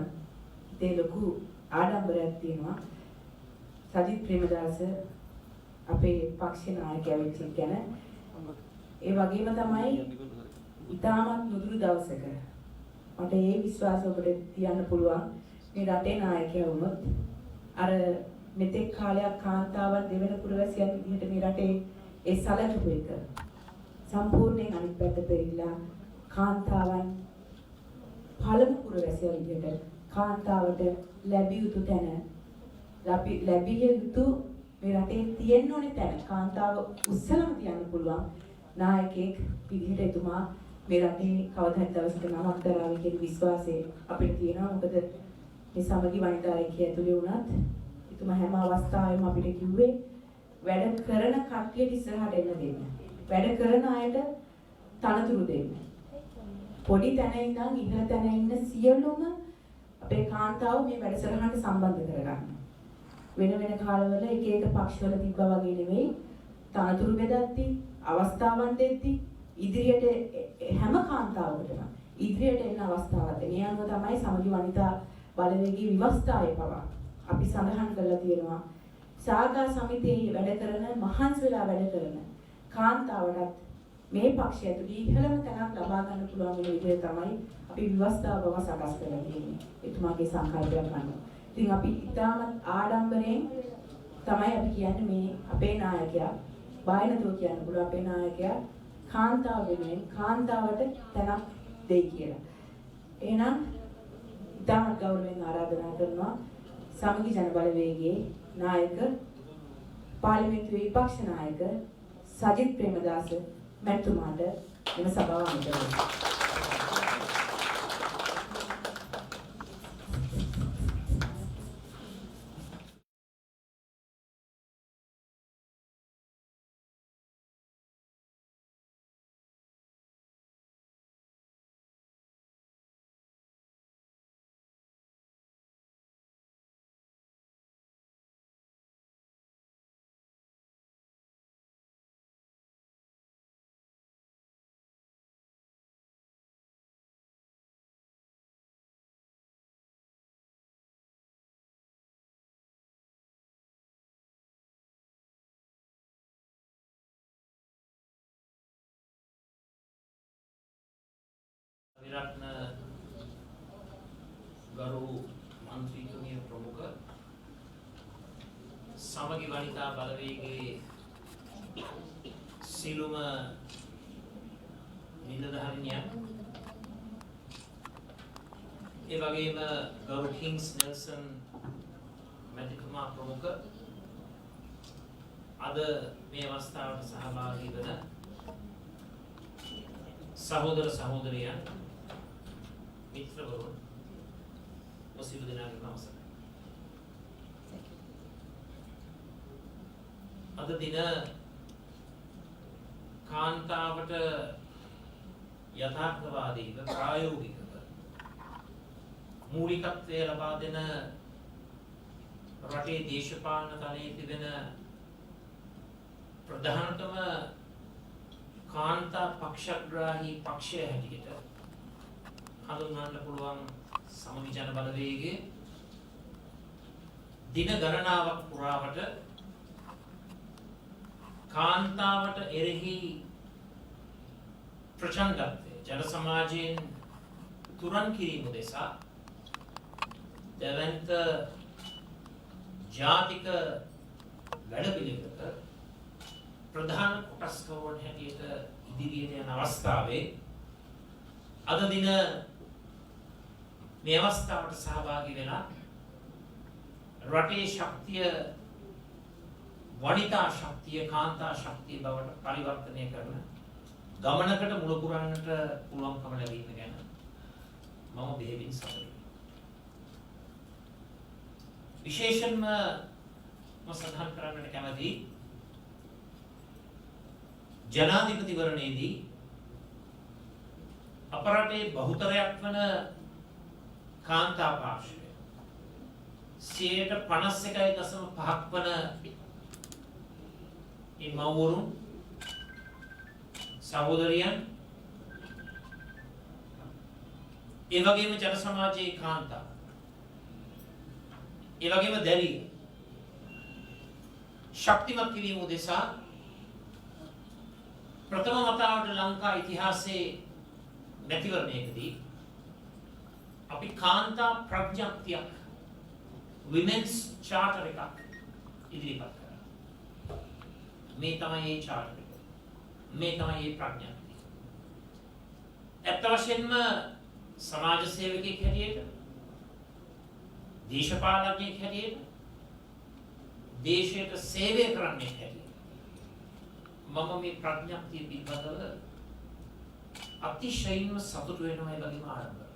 ඒ ලොකු ආඩම්බරයක් තියෙනවා. සජිත් ප්‍රේමදාස අපේ පක්ෂ නායකයා වෙච්ච ගැන ඒ වගේම තමයි ඉතාමත් නුදුරු දවසක මට ඒ විශ්වාසය ඔබට තියන්න පුළුවන් මේ රටේ නායකයා වුණොත් අර මෙතෙක් කාලයක් කාන්තාවන් දෙවන පුරවැසියන් විදිහට මේ රටේ ඒ සැලකුව එක සම්පූර්ණයෙන් අනිත් පැත්තට පෙරලා කාන්තාවන් පළමු පුරවැසියා විදිහට කාන්තාවට ලැබිය යුතු තැන ලැබිය යුතු මේ රටේ තියෙන්න ඕනේ තැන කාන්තාව උස්සලම තියන්න පුළුවන් නායකයෙක් විදිහට එතුමා මේ රටේ කවදා හරි දවසක නමක් දරාවි කියන විශ්වාසය අපිට තියෙනවා. මොකද මේ සමගි වනිතාලේ ඇතුලේ වුණත් එතුමා හැම අවස්ථාවෙම අපිට කිව්වේ වැඩ කරන කට්ටියට ඉස්සරහට එන්න දෙන්න. වැඩ කරන අයට තනතුරු දෙන්න. පොඩි තැන ඉඳන් ඉහළ තැන ඉන්න සියලුම අපේ කාන්තාව මේ වැඩසටහනට සම්බන්ධ කරගන්න. වෙන වෙන කාලවල එක එක පක්ෂවල තිබ්බා වගේ නෙවෙයි තනතුරු බෙදද්දි අවස්ථාවන් දෙද්දි ඉදිරියට හැම කාන්තාවකටම ඉදිරියට එන්න අවස්ථාවක් දෙන. ඒ අනුව තමයි සමගි වනිතා බලවේගී විවස්ථාවේ පවා අපි සඳහන් කරලා තියෙනවා සාගා සමිතියේ වැඩ කරන මහන්සි වෙලා වැඩ කරන කාන්තාවටත් මේ පක්ෂය ඇතුළේ ඉහළම තැනක් ලබා ගන්න පුළුවන් වෙන විදිහ තමයි අපි විවස්ථාවව සකස් කරලා තියෙන්නේ. එතුමාගේ සංකල්පයක් අනුව. ඉතින් අපි ඉතාමත් ආඩම්බරයෙන් තමයි අපි කියන්නේ මේ අපේ නායකයා බායනතෝ කියන්න පුළුවන් අපේ නායකයා කාන්තාව වෙනුවෙන් කාන්තාවට තැනක් දෙයි කියලා. එහෙනම් ඉතාමත් ගෞරවයෙන් ආරාධනා කරනවා සමගි ජන බලවේගයේ නායක පාර්ලිමේන්තු විපක්ෂ නායක සජිත් ප්‍රේමදාස මැතිතුමාට එම සභාව අනුගමනය. विराटन गरु मंत्रीතුමිය ප්‍රමුඛ සමගි වනිතා බලවේගයේ සිළුම නිලධාරිනියන් ඒ වගේම ගරු කිංස් නෙල්සන් මැතිතුමා ප්‍රමුඛ අද මේ අවස්ථාවට සහභාගී වන සහෝදර සහෝදරියන් මිත්‍රවරුන් ඔසිරු දෙනාගේ නමස්කාරයි. අද දින කාන්තාවට යථාර්ථවාදීව ප්‍රායෝගිකව මූලිකත්වය ලබා දෙන රටේ දේශපාලන තලයේ තිබෙන ප්‍රධානතම කාන්තා පක්ෂග්‍රාහී පක්ෂය හැටියට හඳුන්වන්න පුළුවන් සමගි ජන බලවේගයේ දින ගණනාවක් පුරාවට කාන්තාවට එරෙහි ප්‍රචණ්ඩත්වය ජන සමාජයෙන් තුරන් කිරීම උදෙසා දැවැන්ත ජාතික වැඩපිළිවෙලක ප්‍රධාන කොටස්කරුවන් හැටියට ඉදිරියට යන අවස්ථාවේ අද දින මේ අවස්ථාවට සහභාගී වෙලා රටේ ශක්තිය වනිතා ශක්තිය කාන්තා ශක්තිය බවට පරිවර්තනය කරන ගමනකට මුල පුරන්නට පුළුවන්කම ලැබීම ගැන මම බෙහෙවින් සතුටුයි. විශේෂයෙන්ම මම සඳහන් කරන්නට කැමතියි ජනාධිපතිවරණයේදී අප රටේ බහුතරයක් වන කාන්තා පාර්ශ්වය 51.5ක් වන මේ මව්වරුන් සහෝදරියන් ඒ වගේම ජන සමාජයේ කාන්තා ඒ වගේම දැරිය ශක්තිමත් කිරීම උදෙසා ප්‍රථම වතාවට ලංකා ඉතිහාසයේ මැතිවරණයකදී අපි කාන්තා ප්‍රඥප්තියක් women's charter එකක් ඉදිරිපත් කරා. මේ තමයි ඒ charter එක. මේ තමයි ඒ ප්‍රඥප්තිය. ඇත්ත වශයෙන්ම සමාජ සේවකයෙක් හැටියට දේශපාලනඥයෙක් හැටියට දේශයට සේවය කරන්නේ හැටියට මම මේ ප්‍රඥප්තිය පිළිබඳව අතිශයින්ම සතුටු වෙනවා ඒ වගේම ආනන්ද වෙනවා.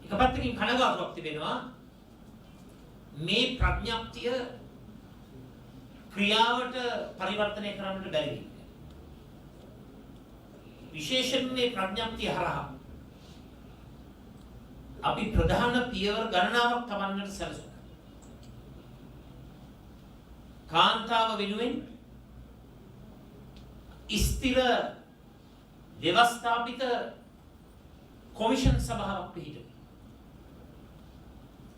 එක පැත්තකින් කනගාටුවක් තිබෙනවා මේ ප්‍රඥප්තිය ක්‍රියාවට පරිවර්තනය කරන්නට බැරි වෙන්නේ. විශේෂයෙන් මේ ප්‍රඥප්තිය හරහා අපි ප්‍රධාන පියවර ගණනාවක් තබන්නට සැලසුණා. කාන්තාව වෙනුවෙන් ස්ථිර ව්‍යවස්ථාපිත කොමිෂන් සභාවක් පිහිටුවා.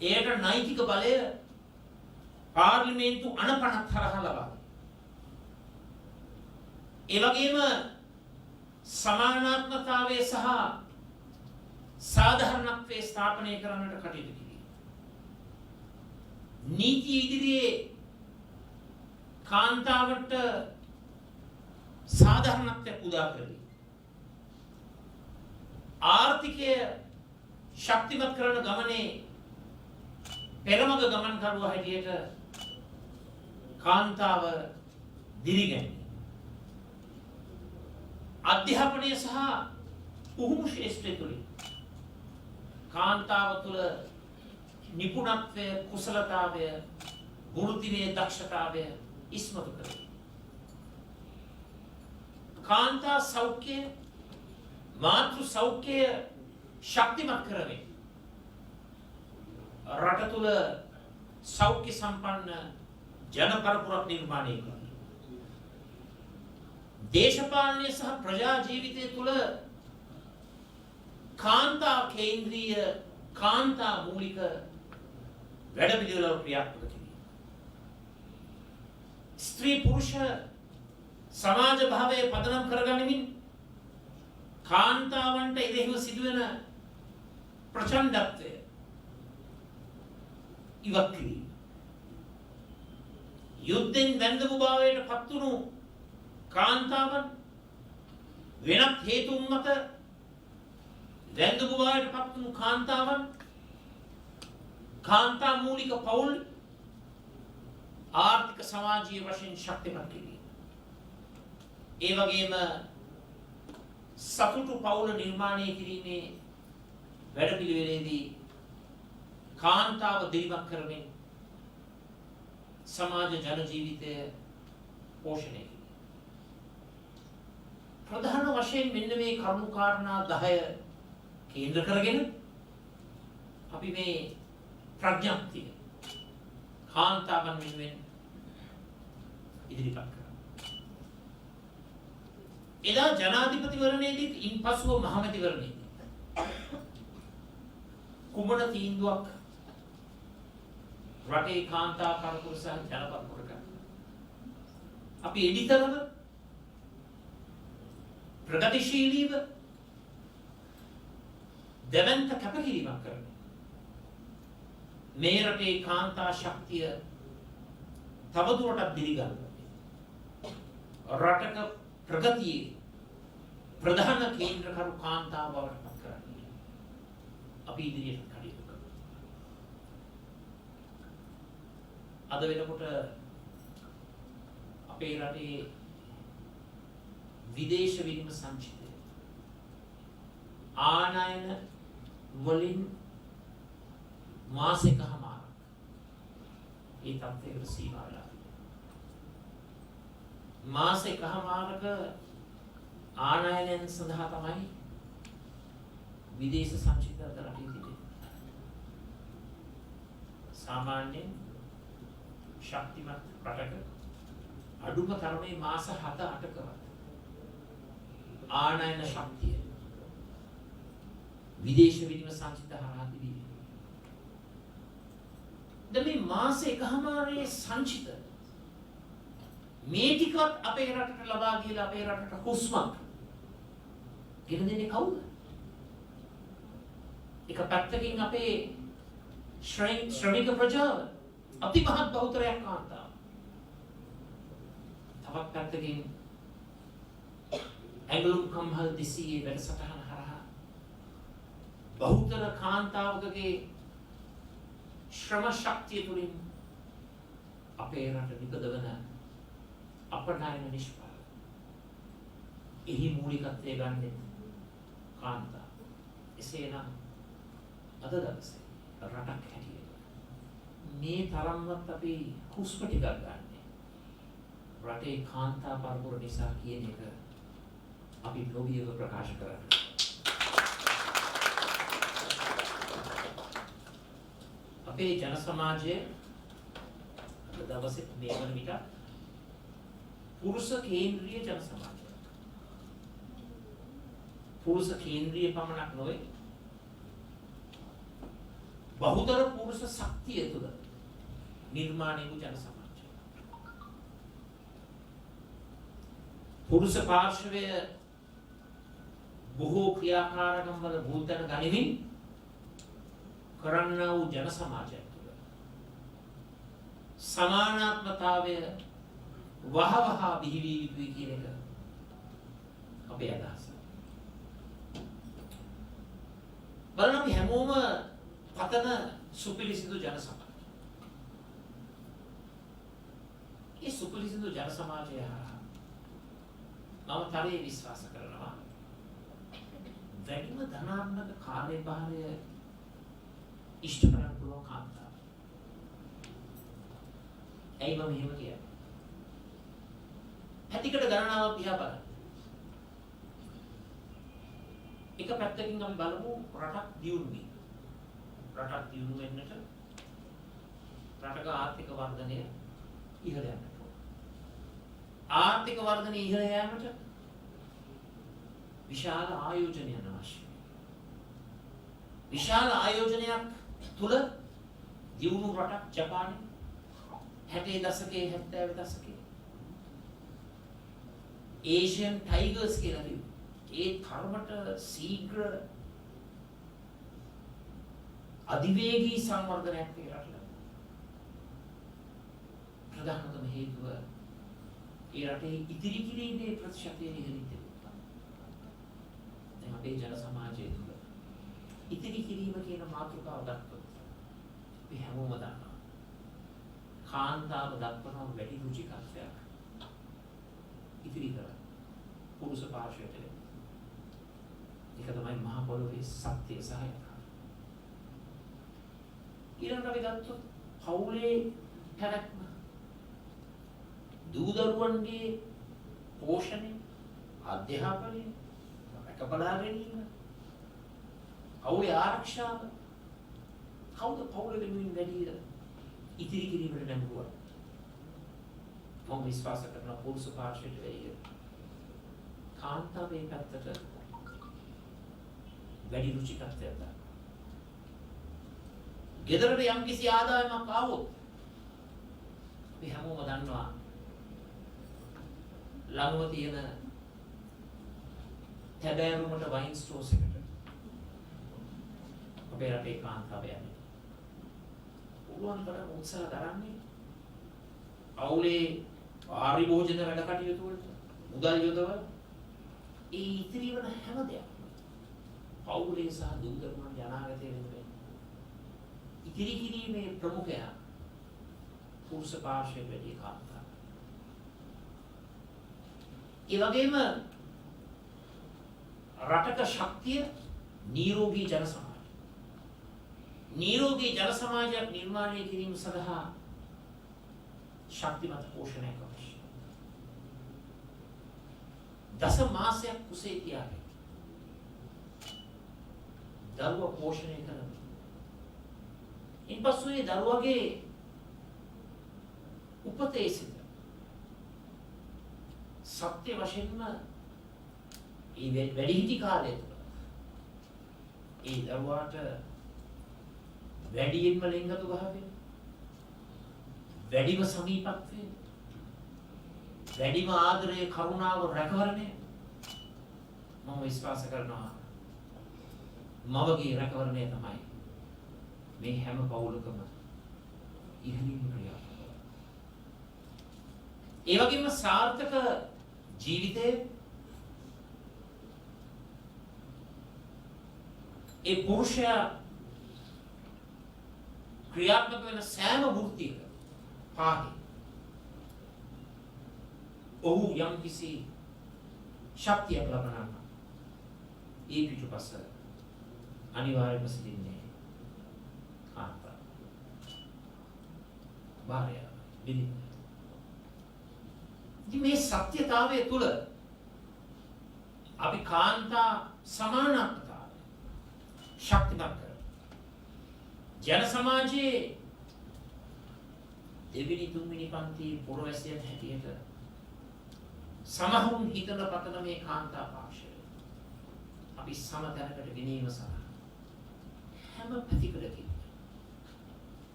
එයට නෛතික බලය පාර්ලිමේන්තු 50 හරහා ලබා. ඒ වගේම සමානාත්මතාවය සහ සාධාරණත්වයේ ස්ථාපනය කරන්නට කටයුතු කිරීම. නීති ඉදිරියේ කාන්තාවට සාධාරණත්වයක් උදා කරගන්න. ආර්ථිකය ශක්තිමත් කරන ගමනේ පෙරමග ගමන් කරුවා හැටියට කාන්තාව දිරිගැනීම. අධ්‍යාපනය සහ පුහුණු ශේෂ්ත්‍රය තුළින් කාන්තාව තුළ නිපුණත්වය, කුසලතාවය, වෘත්තිමය දක්ෂතාවය ඉස්මතු කරගන්න. කාන්තා සෞඛ්‍යය, මාතෘ සෞඛ්‍යය ශක්තිමත් කරමින් රට තුළ සෞඛ්‍ය සම්පන්න ජන පරපුරක් නිර්මාණය කරනවා. දේශපාලනය සහ ප්‍රජා ජීවිතය තුළ කාන්තා කේන්ද්‍රීය, කාන්තා මූලික වැඩපිළිවෙළ ක්‍රියාත්මක කිරීම. ස්ත්‍රී පුරුෂ සමාජ භාවය පදනම් කරගනිමින් කාන්තාවන්ට එරෙහිව සිදුවෙන ප්‍රචණ්ඩත්වය ඉවත් කිරීම. යුද්ධෙන් වැන්දපු භාවයට පත්වුණු කාන්තාවන් වෙනත් හේතුන් මත වැන්දපු භාවයට පත්වුණු කාන්තාවන් කාන්තා මූලික පවුල් ආර්ථික සමාජීය වශයෙන් ශක්තිමත් කිරීම. ඒ වගේම සතුටු පවුල නිර්මාණය කිරීමේ වැඩපිළිවෙලේදී කාන්තාව දිරිමත් කරමින් සමාජ ජන ජීවිතය පෝෂණය කිරීම. ප්‍රධාන වශයෙන් මෙන්න මේ කරුණු කාරණා 10 කේන්ද්‍ර කරගෙන අපි මේ ප්‍රඥප්තිය කාන්තාවන් වෙනුවෙන් ඉදිරිපත් කරනවා. එදා ජනාධිපතිවරණයේදී ඉන්පසුව මහමැතිවරණයේදී කුමන තීන්දුවක් රටේ කාන්තා පරපුර සහ ජනපරපුර ගන්න. අපි එඩිතරව ප්‍රගතිශීලීව දෙවන්ත කැපකිරීමක් කරනවා. මේ රටේ කාන්තා ශක්තිය තවදුරටත් දිරිගන්න. රටක ප්‍රගතියේ ප්‍රධාන කේන්ද්‍රකරු කාන්තාව බවට පත් කරන්නේ. අපි ඉදිරියට කටයුතු කරනවා. අද වෙනකොට අපේ රටේ විදේශ විනිමය සංචිතය ආනයන වලින් මාසෙකමාරක් ඒ තත්ත්වයකට සීමා වෙලා තියෙනවා. මාසෙකමාරක ආනයනයන් සඳහා තමයි විදේශ සංචිතය අද රටේ තිබෙන්නේ. සාමාන්‍යයෙන් ශක්තිමත් රටක අඩුම තරමේ මාස 7-8කවත් ආනයන ශක්තිය විදේශ විනිමය සංචිත හරහා තිබෙනවා. දැන් මේ මාස එකමාරේ සංචිත මේ ටිකවත් අපේ රටට ලබා දීලා අපේ රටට හුස්මක් ගෙන දෙන්නේ කවුද? එක පැත්තකින් අපේ ශ්‍රමික ප්‍රජාව අතිමහත් බහුතරයක් කාන්තාව. තවත් පැත්තකින් ඇඟලුම් කම්හල් දිසියේ වැඩසටහන හරහා බහුතර කාන්තාවකගේ ශ්‍රම ශක්තිය තුළින් අපේ රට නිපදවන අපනයන නිෂ්පාදන. එහි මූලිකත්වය ගන්නේ කාන්තාව. එසේනම් අද දවසේ රටක් හැටියට මේ තරම්වත් අපි හුස්ම ටිකක් ගන්න රටේ කාන්තා පරපුර නිසා කියන එක අපි ලෝභීව ප්‍රකාශ කරන්නේ. අපේ ජන සමාජයේ අද දවසේ මේ වන විට පුරුෂ කේන්ද්‍රීය ජන සමාජය. පුරුෂ කේන්ද්‍රීය පමණක් නොවේ බහුතර පුරුෂ ශක්තිය තුළ නිර්මාණය වූ ජන සමාජය. පුරුෂ පාර්ශවය බොහෝ ක්‍රියාකාරකම් වල භූතන ගනිමින් කරන්නා වූ ජන සමාජයක් තුළ සමානාත්මතාවය වහවහ බිහිවී යුතුයි කියන එක අපේ අදහස. බලන්න අපි හැමෝම පතන සුපිරිසිදු ජන සමාජය. ඒ සුපිරිසිදු ජන සමාජය හරහා මම තරයේ විශ්වාස කරනවා වැඩිම ධනාත්මක කාර්යභාරය ඉෂ්ට කරන්න පුළුවන් කාන්තාව. ඇයි මම එහෙම කියන්නේ? පැතිකඩ ගණනාවක් දිහා බලන්න. එක පැත්තකින් අපි බලමු රටක් දියුණු වී. රටක් දියුණු වෙන්නට රටක ආර්ථික වර්ධනය ඉහළ යන්නට ඕන. ආර්ථික වර්ධනය ඉහළ යාමට විශාල ආයෝජනයක් අවශ්‍යයි. විශාල ආයෝජනයක් තුල දියුණු රටක් ජපානයේ 60 දශකයේ 70 දශකයේ ඒෂියන් ටයිගර්ස් කියලා කිව්වා. ඒ තරමට ශීඝ්‍ර අධිවේගී සංවර්ධනයක් කියලා. ප්‍රධානතම හේතුව ඒ රටේ ඉතිරි කිරීමේ ප්‍රතිශතය ඉහළින් තිබුණා. දැන් අපේ ජන සමාජය තුළ ඉතිරි කිරීම කියන මාතෘකාව දක්වනවා. අපි හැමෝම දන්නවා. කාන්තාව දක්වන වැඩි රුචිකත්වයක් ඉතිරි කරා පුරුෂ පාර්ශවයට. ඒක තමයි මහ පොළොවේ සත්‍ය සහ ඊළඟට අපි ගත්තොත් පවුලේ පැවැත්ම දූ දරුවන්ගේ පෝෂණය අධ්‍යාපනය රැකබලා ගැනීම පවුලේ ආරක්ෂාව කවුද පවුල වෙනුවෙන් වැඩි ඉතිරි කිරීමට නැඹුරුවා. මම විශ්වාස කරනවා පුරුෂ පාර්ශවයට වැඩි කාන්තාවේ පැත්තට වැඩි රුචිකත්වයක් දක්වනවා. ගෙදරට යම්කිසි ආදායමක් ආවොත් අපි හැමෝම දන්නවා ළඟම තියෙන තැබෑරුමට වයින් ස්ටෝර්ස් එකට අපේ රටේ කාන්තාව යන්නේ. පුළුවන් තරම් උත්සාහ දරන්නේ අවුලේ පාරිභෝජන වැඩ කටයුතු වලට මුදල් යොදවලා ඒ ඉතිරි වන හැම දෙයක්ම පවුලේ සහ දූ දරුවන්ගේ අනාගතය වෙනුවෙන් ඉතිරි කිරීමේ ප්‍රමුඛයා පුරුෂ පාර්ශවයේ වැඩි කාන්තාව. ඒ වගේම රටක ශක්තිය නිරෝගී ජන සමාජය. නිරෝගී ජන සමාජයක් නිර්මාණය කිරීම සඳහා ශක්තිමත් පෝෂණයක් අවශ්‍යයි. දස මාසයක් කුසේ තියාගෙන දරුවා පෝෂණය කරන ඉන්පසු ඒ දරුවගේ උපතේ සිට සත්‍ය වශයෙන්ම ඒ වැඩිහිටි කාලය තුළ ඒ දරුවාට වැඩියෙන්ම ලිංගතු භාවය වැඩිම සමීපත්වය වැඩිම ආදරය කරුණාව රැකවරණය මම විශ්වාස කරනවා මවගේ රැකවරණය තමයි මේ හැම පවුලකම ඉහළින්ම ක්‍රියාත්මක වෙන්නේ. ඒ වගේම සාර්ථක ජීවිතයේ ඒ පුරුෂයා ක්‍රියාත්මක වෙන සෑම වෘත්තියක පාහේ ඔහු යම් කිසි ශක්තියක් ලබනවා. ඒ පිටුපස අනිවාර්යයෙන්ම සිටින්නේ කාන්තාව. භාර්යාව. බිරිඳ. ඉතින් මේ සත්‍යතාවය තුළ අපි කාන්තා සමානත්වතාවය ශක්තිමත් කරනවා. ජන සමාජයේ දෙවෙනි තුන්වෙනි පන්ති පුරවැසියන් හැටියට සමහරුන් හිතන පතන මේ කාන්තා පාක්ෂය අපි සම තැනකට ගෙනීම සඳහා හැම පැතිකඩකින්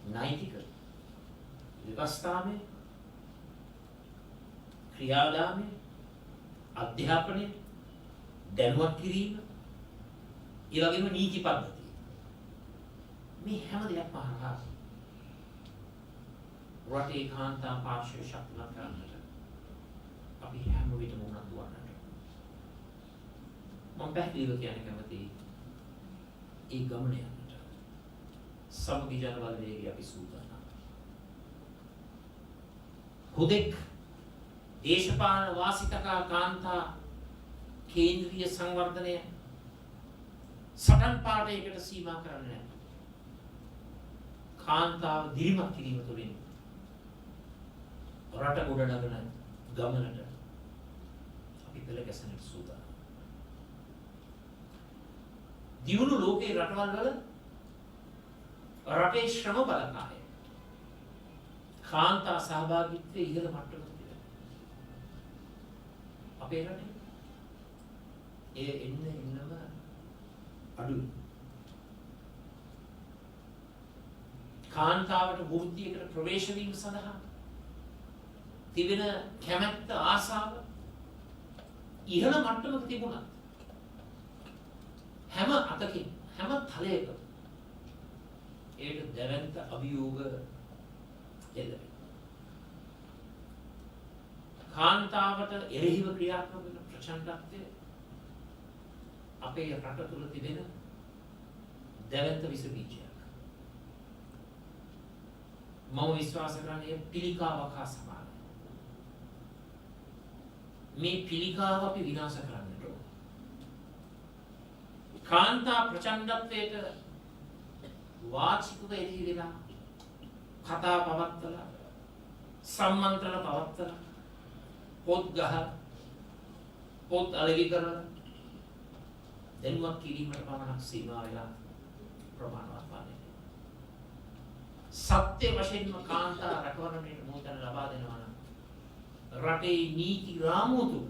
නෛතික විවස්ථාමය ක්‍රියාදාමය අධ්‍යාපනය දැනුවත් කිරීම ඒ වගේම නීති පද්ධතිය මේ හැම දෙයක්ම හරහා රටේ කාන්තා පාර්ශ්වය ශක්තිමත් කරන්නට අපි හැම විටම උනන්දු වන්නට මම පැහැදිලිව කියන්න කැමතියි ඒ ගමන යන්නට සමගි ජන බලවේගය අපි සූදානම්. හුදෙක් දේශපාලන වාසිතකා කාන්තා කේන්ද්‍රීය සංවර්ධනය සටන් පාඨයකට සීමා කරන්නේ නැහැ. කාන්තාව දිරිමත් කිරීම තුළින් රට ගොඩනගන ගමනට අපි පෙළ ගැසෙන්නට සූදානම්. දියුණු ලෝකේ රටවල් වල රටේ ශ්‍රම බලකාය කාන්තා සහභාගීත්වයේ ඉහළ මට්ටමක තිබෙනවා. අපේ රටේ ඒ එන්නම අඩුයි. කාන්තාවට වෘත්තියකට ප්‍රවේශ වීම සඳහා තිබෙන කැමැත්ත ආසාව ඉහළ මට්ටමක තිබුණා. හැම අතකින් හැම තලයකම ඒකට දැවැන්ත අභියෝග එල්ල. කාන්තාවට එරෙහිව ක්‍රියාත්මක වෙන ප්‍රචණ්ඩත්වය අපේ රට තුළ තිබෙන දැවැන්ත විස බීජයක්. මම විශ්වාස කරන්නේ පිළිකාවක් හා සමානයි. මේ පිළිකාව අපි විනාශ කරන්නට ඕන. කාන්තා ප්‍රචණ්ඩත්වයට වාචිකව එළි වෙලා කතා පවත්තලා සම්මන්ත්‍රණ පවත්තලා පොත් ගහලා පොත් අලෙවි කරලා දැනුවත් කිරීමට පමණක් සීමා වෙලා ප්‍රමාණවත් වන්නේ. සත්‍ය වශයෙන්ම කාන්තා රැකවරණයට මොහොතන ලබා දෙනවා නම් රටේ නීති රාමුව තුළ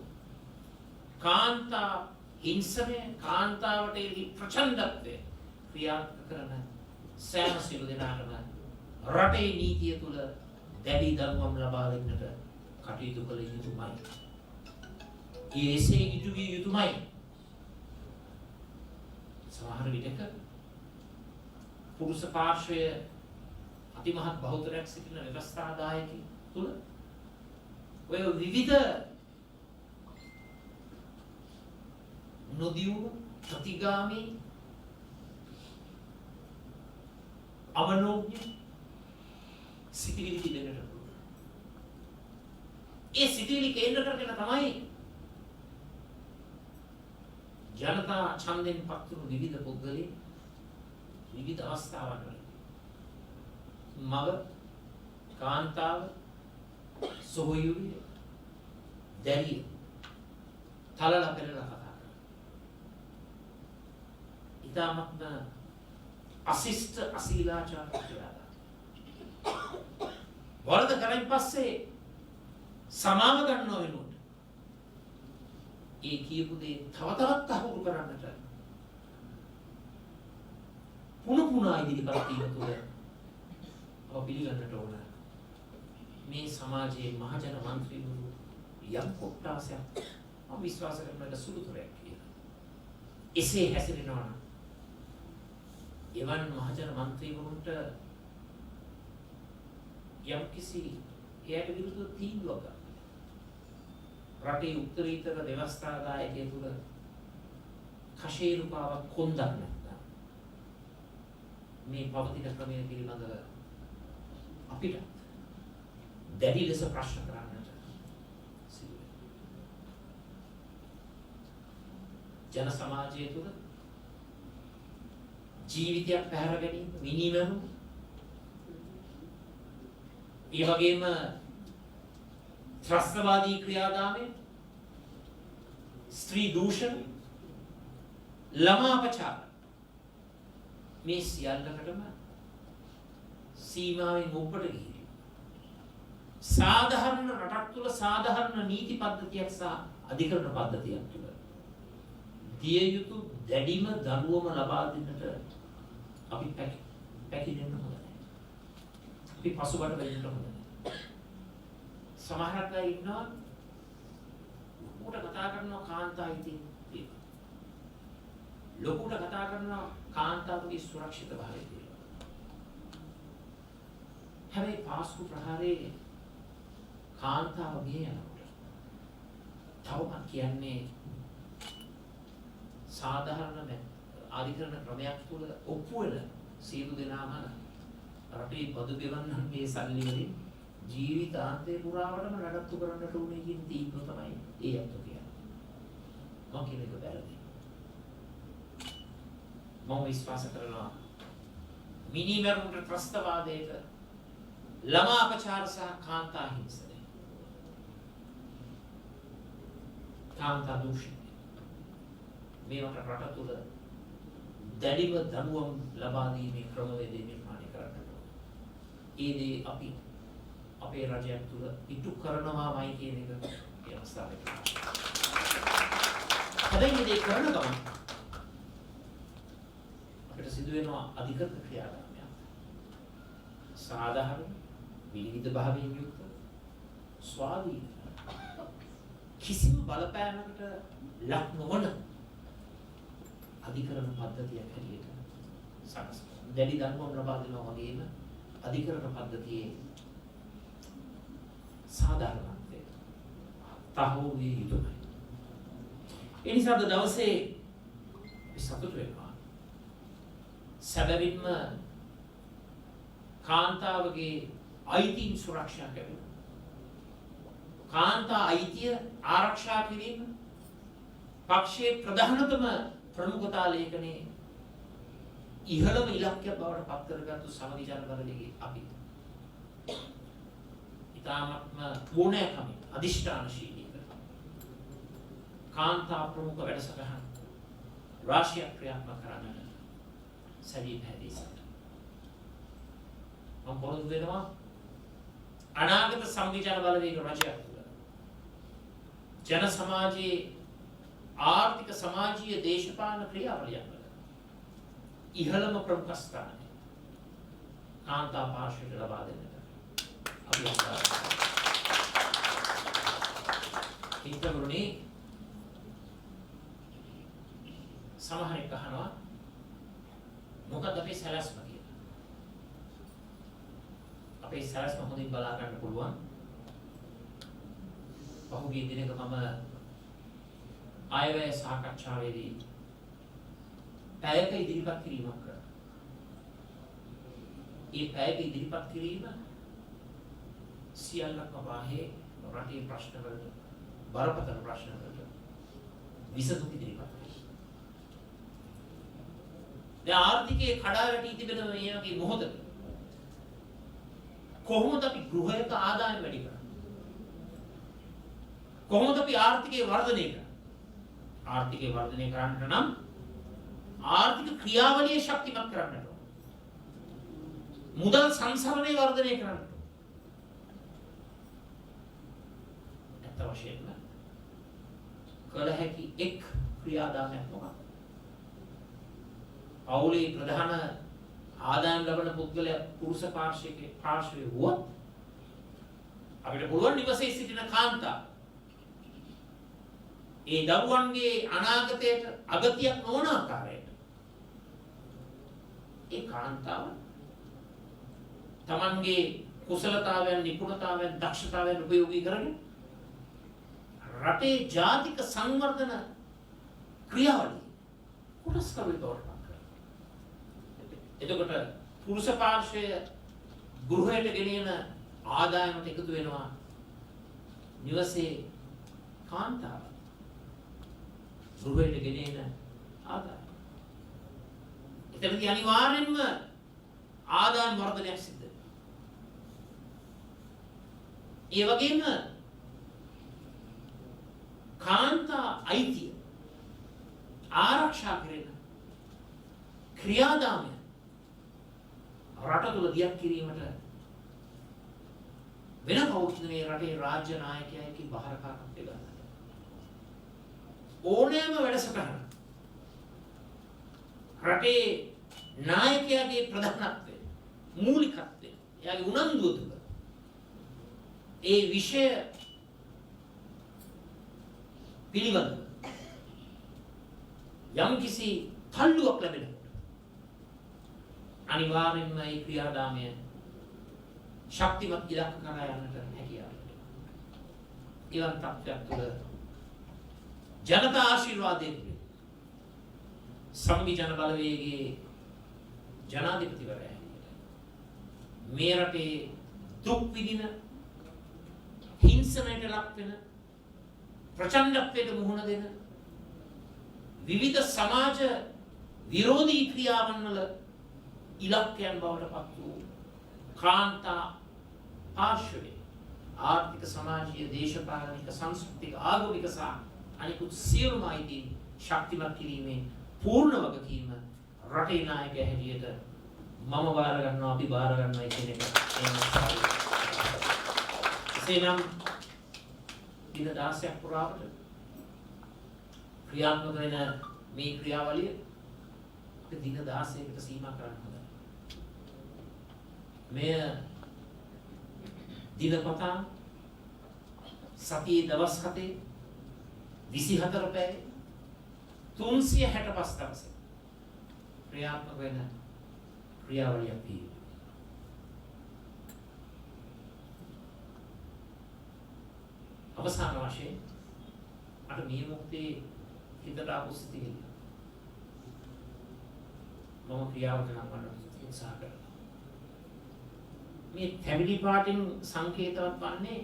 කාන්තා හිංසනය කාන්තාවට එරෙහි ප්‍රචණ්ඩත්වය ක්‍රියාත්මක කරන සෑම සියලු දෙනාටම රටේ නීතිය තුළ දැඩි දඬුවම් ලබා දෙන්නට කටයුතු කළ යුතුමයි. එසේ ඉටු විය යුතුමයි. සමහර විටක පුරුෂ පාර්ශ්වය අතිමහත් බහුතරයක් සිටින ව්‍යවස්ථාදායකයෙකු තුළ ඔය විවිධ නොදියුණු ප්‍රතිගාමී අවනෝඥ සිටිවිලි තිබෙන්නට පුළුවන්. ඒ සිටිවිලි කේන්ද්‍ර කරගෙන තමයි ජනතා ඡන්දෙන් පත්වුණු විවිධ පුද්ගලයන් විවිධ අවස්ථාවන් වල මව කාන්තාව සොහොයුරිය දැරිය තලලා පෙරලා කතා කරනවා. ඊටමත්ම අශිෂ්ට අශීලාචාර ක්‍රියාදාම. වරද කරන් පස්සේ සමාව ගන්නව වෙනුවට ඒ කියපු දේ තව තවත් අහුරු කරන්නට පුණුපුණා ඉදිරිපත් කිරීම තුළ ඔබ පිළිගන්නට ඕන මේ සමාජයේ මහජන මන්ත්‍රීවරු යම් කොට්ටාසයක් මම විශ්වාස කරන සුළුතරයක් කියලා. එසේ හැසිරෙනවා නම් එවන් මහජන මන්ත්‍රීවරුන්ට යම් කිසි එයට විරුද්ධව තීන්දුවක් ගන්න. රටේ උත්තරීතර ව්‍යවස්ථාදායකයෙකු තුළ කෂේරුකාවක් කොන්දක් නැත්නම් මේ පවතින ක්‍රමය පිළිබඳව අපිට දැඩි ලෙස ප්‍රශ්න කරන්නට සිදු වෙනවා. ජන සමාජය තුළ ජීවිතයක් පැහැර ගැනීම, මිනිමැරුම, ඒ වගේම ත්‍රස්තවාදී ක්‍රියාදාමය, ස්ත්‍රී දූෂණ, ළමා අපචාර, මේ සියල්ලකටම සීමාවෙන් ඔබට ගිහින් සාධාරණ රටක් තුළ සාධාරණ නීති පද්ධතියක් සහ අධිකරණ පද්ධතියක් තුළ දිය යුතු දැඩිම දඬුවම ලබා දෙන්නට අපි පැකිලෙන්න හොඳ නැහැ. අපි පසුබට වෙන්න හොඳ නැහැ. සමහරක් අය ඉන්නවා ලොකුට කතා කරනවා කාන්තාව ඉතින් ලොකුට කතා කරනවා කාන්තාවගේ සුරක්ෂිත භාවය පිළිබඳව. හැබැයි පාස්කු ප්‍රහාරයේ කාන්තාව ගිය යනකොට තවම කියන්නේ සාධාරණ අධිකරණ ක්‍රමයක් තුළ ඔප්පු වෙන සියලු දෙනාම රටේ බදු ගෙවන්නන්ගේ සල්ලි වලින් ජීවිතාන්තය පුරාවටම නඩත්තු කරන්නට උනේ කියන තීන්දුව තමයි ඒ අත්තු කියන්නේ. මම කියන එක වැරදි. මම විශ්වාස කරනවා මිනිමරුන්ට ත්‍රස්තවාදයට ළමා අපචාර සහ කාන්තා හිංසනය, කාන්තා දූෂණය මේවට රට තුළ දැඩිව දඬුවම් ලබා දීමේ ක්‍රමවේදය නිර්මාණය කරන්නට ඕන. ඒ දේ අපි අපේ රජයක් තුළ ඉටු කරනවාමයි කියන එක ඒ අවස්ථාවේ. හැබැයි මේ දේ කරන ගමන් අපිට සිදු වෙනවා අධිකරණ ක්‍රියාදාමයක්. සාධාරණ විවිධ භාවයෙන් යුක්ත ස්වාධීන කිසිම බලපෑමකට ලක් නොවන අධිකරණ පද්ධතියක් හැටියට සකස්වනවා. දැඩි දඬුවම් ලබා දෙනවා වගේම අධිකරණ පද්ධතියේ සාධාරණත්වය තහවුරු විය යුතුයි. ඒ නිසා අද දවසේ අපි සතුටු වෙනවා. සැබවින්ම කාන්තාවගේ අයිතීන් සුරක්ෂා කිරීම, කාන්තා අයිතිය ආරක්ෂා කිරීම පක්ෂයේ ප්‍රධානතම ප්‍රමුඛතා ලේඛනයේ ඉහළම ඉලක්කයක් බවට පත් කරගත්තු සමගි ජනබලයේ අපි ඉතාමත්ම ඕනෑකමින් අධිෂ්ඨානශීලීව කාන්තා ප්‍රමුඛ වැඩසටහන් රාශියක් ක්‍රියාත්මක කරන්නට සැදී පැහැදී සිටිනවා. මම පොරොන්දු වෙනවා අනාගත සමගි ජනබලවේග රජයක් තුළ ජන සමාජයේ ආර්ථික සමාජීය දේශපාලන ක්‍රියාවලියන් වල ඉහළම ප්‍රමුඛ ස්ථානය කාන්තා පාර්ශ්වයට ලබා දෙන්නට අපි හිතවරුනි. සමහරෙක් අහනවා මොකද අපේ සැලැස්ම කියලා. අපේ සැලැස්ම හොඳින් බලා ගන්න පුළුවන්. පහුගිය දිනක මම ආයවැය සාකච්ඡාවේදී පැයක ඉදිරිපත් කිරීමක් කරා. ඒ පැයක ඉදිරිපත් කිරීම සියල්ලක්ම වාහේ රටේ ප්‍රශ්න වලට, බරපතල ප්‍රශ්න වලට විසඳුම් ඉදිරිපත් කරනවා. දැන් ආර්ථිකයේ කඩා වැටී තිබෙන මේ වගේ මොහොතක කොහොමද අපි ගෘහයක ආදායම වැඩි කරන්නේ? කොහොමද අපි ආර්ථිකය වර්ධනය කරන්නේ? ආර්ථිකය වර්ධනය කරන්නට නම් ආර්ථික ක්‍රියාවලිය ශක්තිමත් කරන්නට ඕන. මුදල් සංසරණය වර්ධනය කරන්නට ඕන. ඇත්ත වශයෙන්ම කළ හැකි එක් ක්‍රියාදාමයක් මොකක්ද? පවුලේ ප්‍රධාන ආදායම් ලබන පුද්ගලයා පුරුෂ පාර්ශ්වයේ වුවොත් අපිට පුළුවන් නිවසේ සිටින කාන්තාව ඒ දරුවන්ගේ අනාගතයට අගතියක් නොවන ආකාරයට ඒ කාන්තාව තමන්ගේ කුසලතාවයන්, නිපුණතාවයන්, දක්ෂතාවයන් උපයෝගී කරගෙන රටේ ජාතික සංවර්ධන ක්‍රියාවලිය කොටස් කරුවෙක් බවට පත් කරනවා. එතකොට පුරුෂ පාර්ශ්වය ගෘහයට ගෙනියන ආදායමට එකතු වෙනවා නිවසේ කාන්තාව. ගෘහයට ගෙනියන ආදායම. එතනදී අනිවාර්යෙන්ම ආදායම වර්ධනයක් සිද්ධ වෙනවා. ඒ වගේම කාන්තා අයිතිය ආරක්ෂා කරන ක්‍රියාදාමය රට තුළ දියත් කිරීමට වෙන කවුරුත් මේ රටේ රාජ්‍ය නායකයෙක්ගේ බහරකාරකම් ගන්න. ඕනෑම වැඩසටහන රටේ නායකයාගේ ප්‍රධානත්වය මූලිකත්වය එයාගේ උනන්දුව තුළ ඒ විෂය පිළිබඳව යම්කිසි තල්ලුවක් ලැබෙනකොට අනිවාර්යෙන්ම මේ ක්‍රියාදාමය ශක්තිමත් ඉලක්ක කරා යන්නට හැකියාව ලැබෙනවා. ඊළඟ තත්ත්වයක් තුළ ජනතා ආශිර්වාදයෙන් සංවි ජන බලවේගයේ ජනාධිපතිවරයා මේ රටේ දුක් විඳින හිංසනයට ලක් වෙන ප්‍රචණ්ඩත්වයට මුහුණ දෙන විවිධ සමාජ විරෝධී ක්‍රියාවන් වල ඉලක්කයන් බවට පත් වූ කාන්තා පාර්ශ්වයේ ආර්ථික සමාජීය දේශපාලනික සංස්කෘතික ආගමික සහ අනිකුත් සියලුම අයිතීන් ශක්තිමත් කිරීමේ පූර්ණ වගකීම රටේ නායකයා හැටියට මම බාර ගන්නවා අපි බාර ගන්නවා කියන එක එසේනම් දින 16ක් පුරාවට ක්‍රියාත්මක වෙන මේ ක්‍රියාවලිය අපි දින 16කට සීමා කරන්න හදනවා. මෙය දිනපතා සතියේ දවස් 7 24 පැය 365 දවස් ක්‍රියාත්මක වෙන ක්‍රියාවලියක් තියෙනවා. අවසාන වශයෙන් අර මේ මොහොතේ හිතට ආපු සිතිවිලි මම ක්‍රියාවට නම් වඩා උත්සාහ කරනවා. මේ ෆැමිලි පාටින් සංකේතවත් වන්නේ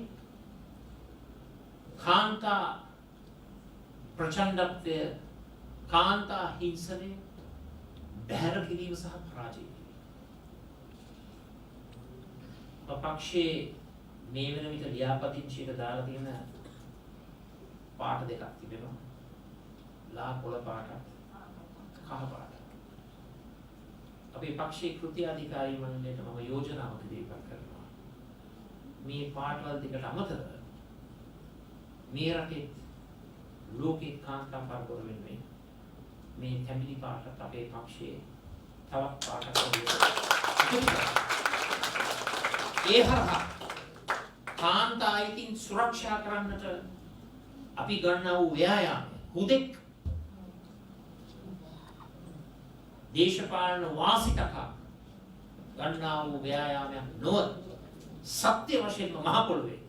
කාන්තා ප්‍රචණ්ඩත්වය, කාන්තා හිංසනය බැහැර කිරීම සහ පරාජය කිරීම. අපක්ෂයේ මේ වෙන විට ලියාපදිංචියට දාලා තියෙන පාට දෙකක් තිබෙනවා. ලා කොළ පාටත් කහ පාටත්. අපේ පක්ෂයේ කෘති අධිකාරී මණ්ඩලයට මම යෝජනාවක් ඉදිරිපත් කරනවා. මේ පාටවල දෙකට අමතරව මේ රටේ ලෝකේ කාන්තා පරපුර වෙනුවෙන් මේ ෆැමිලි පාටත් අපේ පක්ෂයේ තවත් පාටක් ඒ හරහා කාන්තා අයිතීන් සුරක්ෂා කරන්නට අපි ගන්නා වූ ව්‍යායාමය හුදෙක් දේශපාලන වාසිතක ගන්නා වූ ව්‍යායාමයක් නොව සත්‍ය වශයෙන්ම මහ පොළොවේ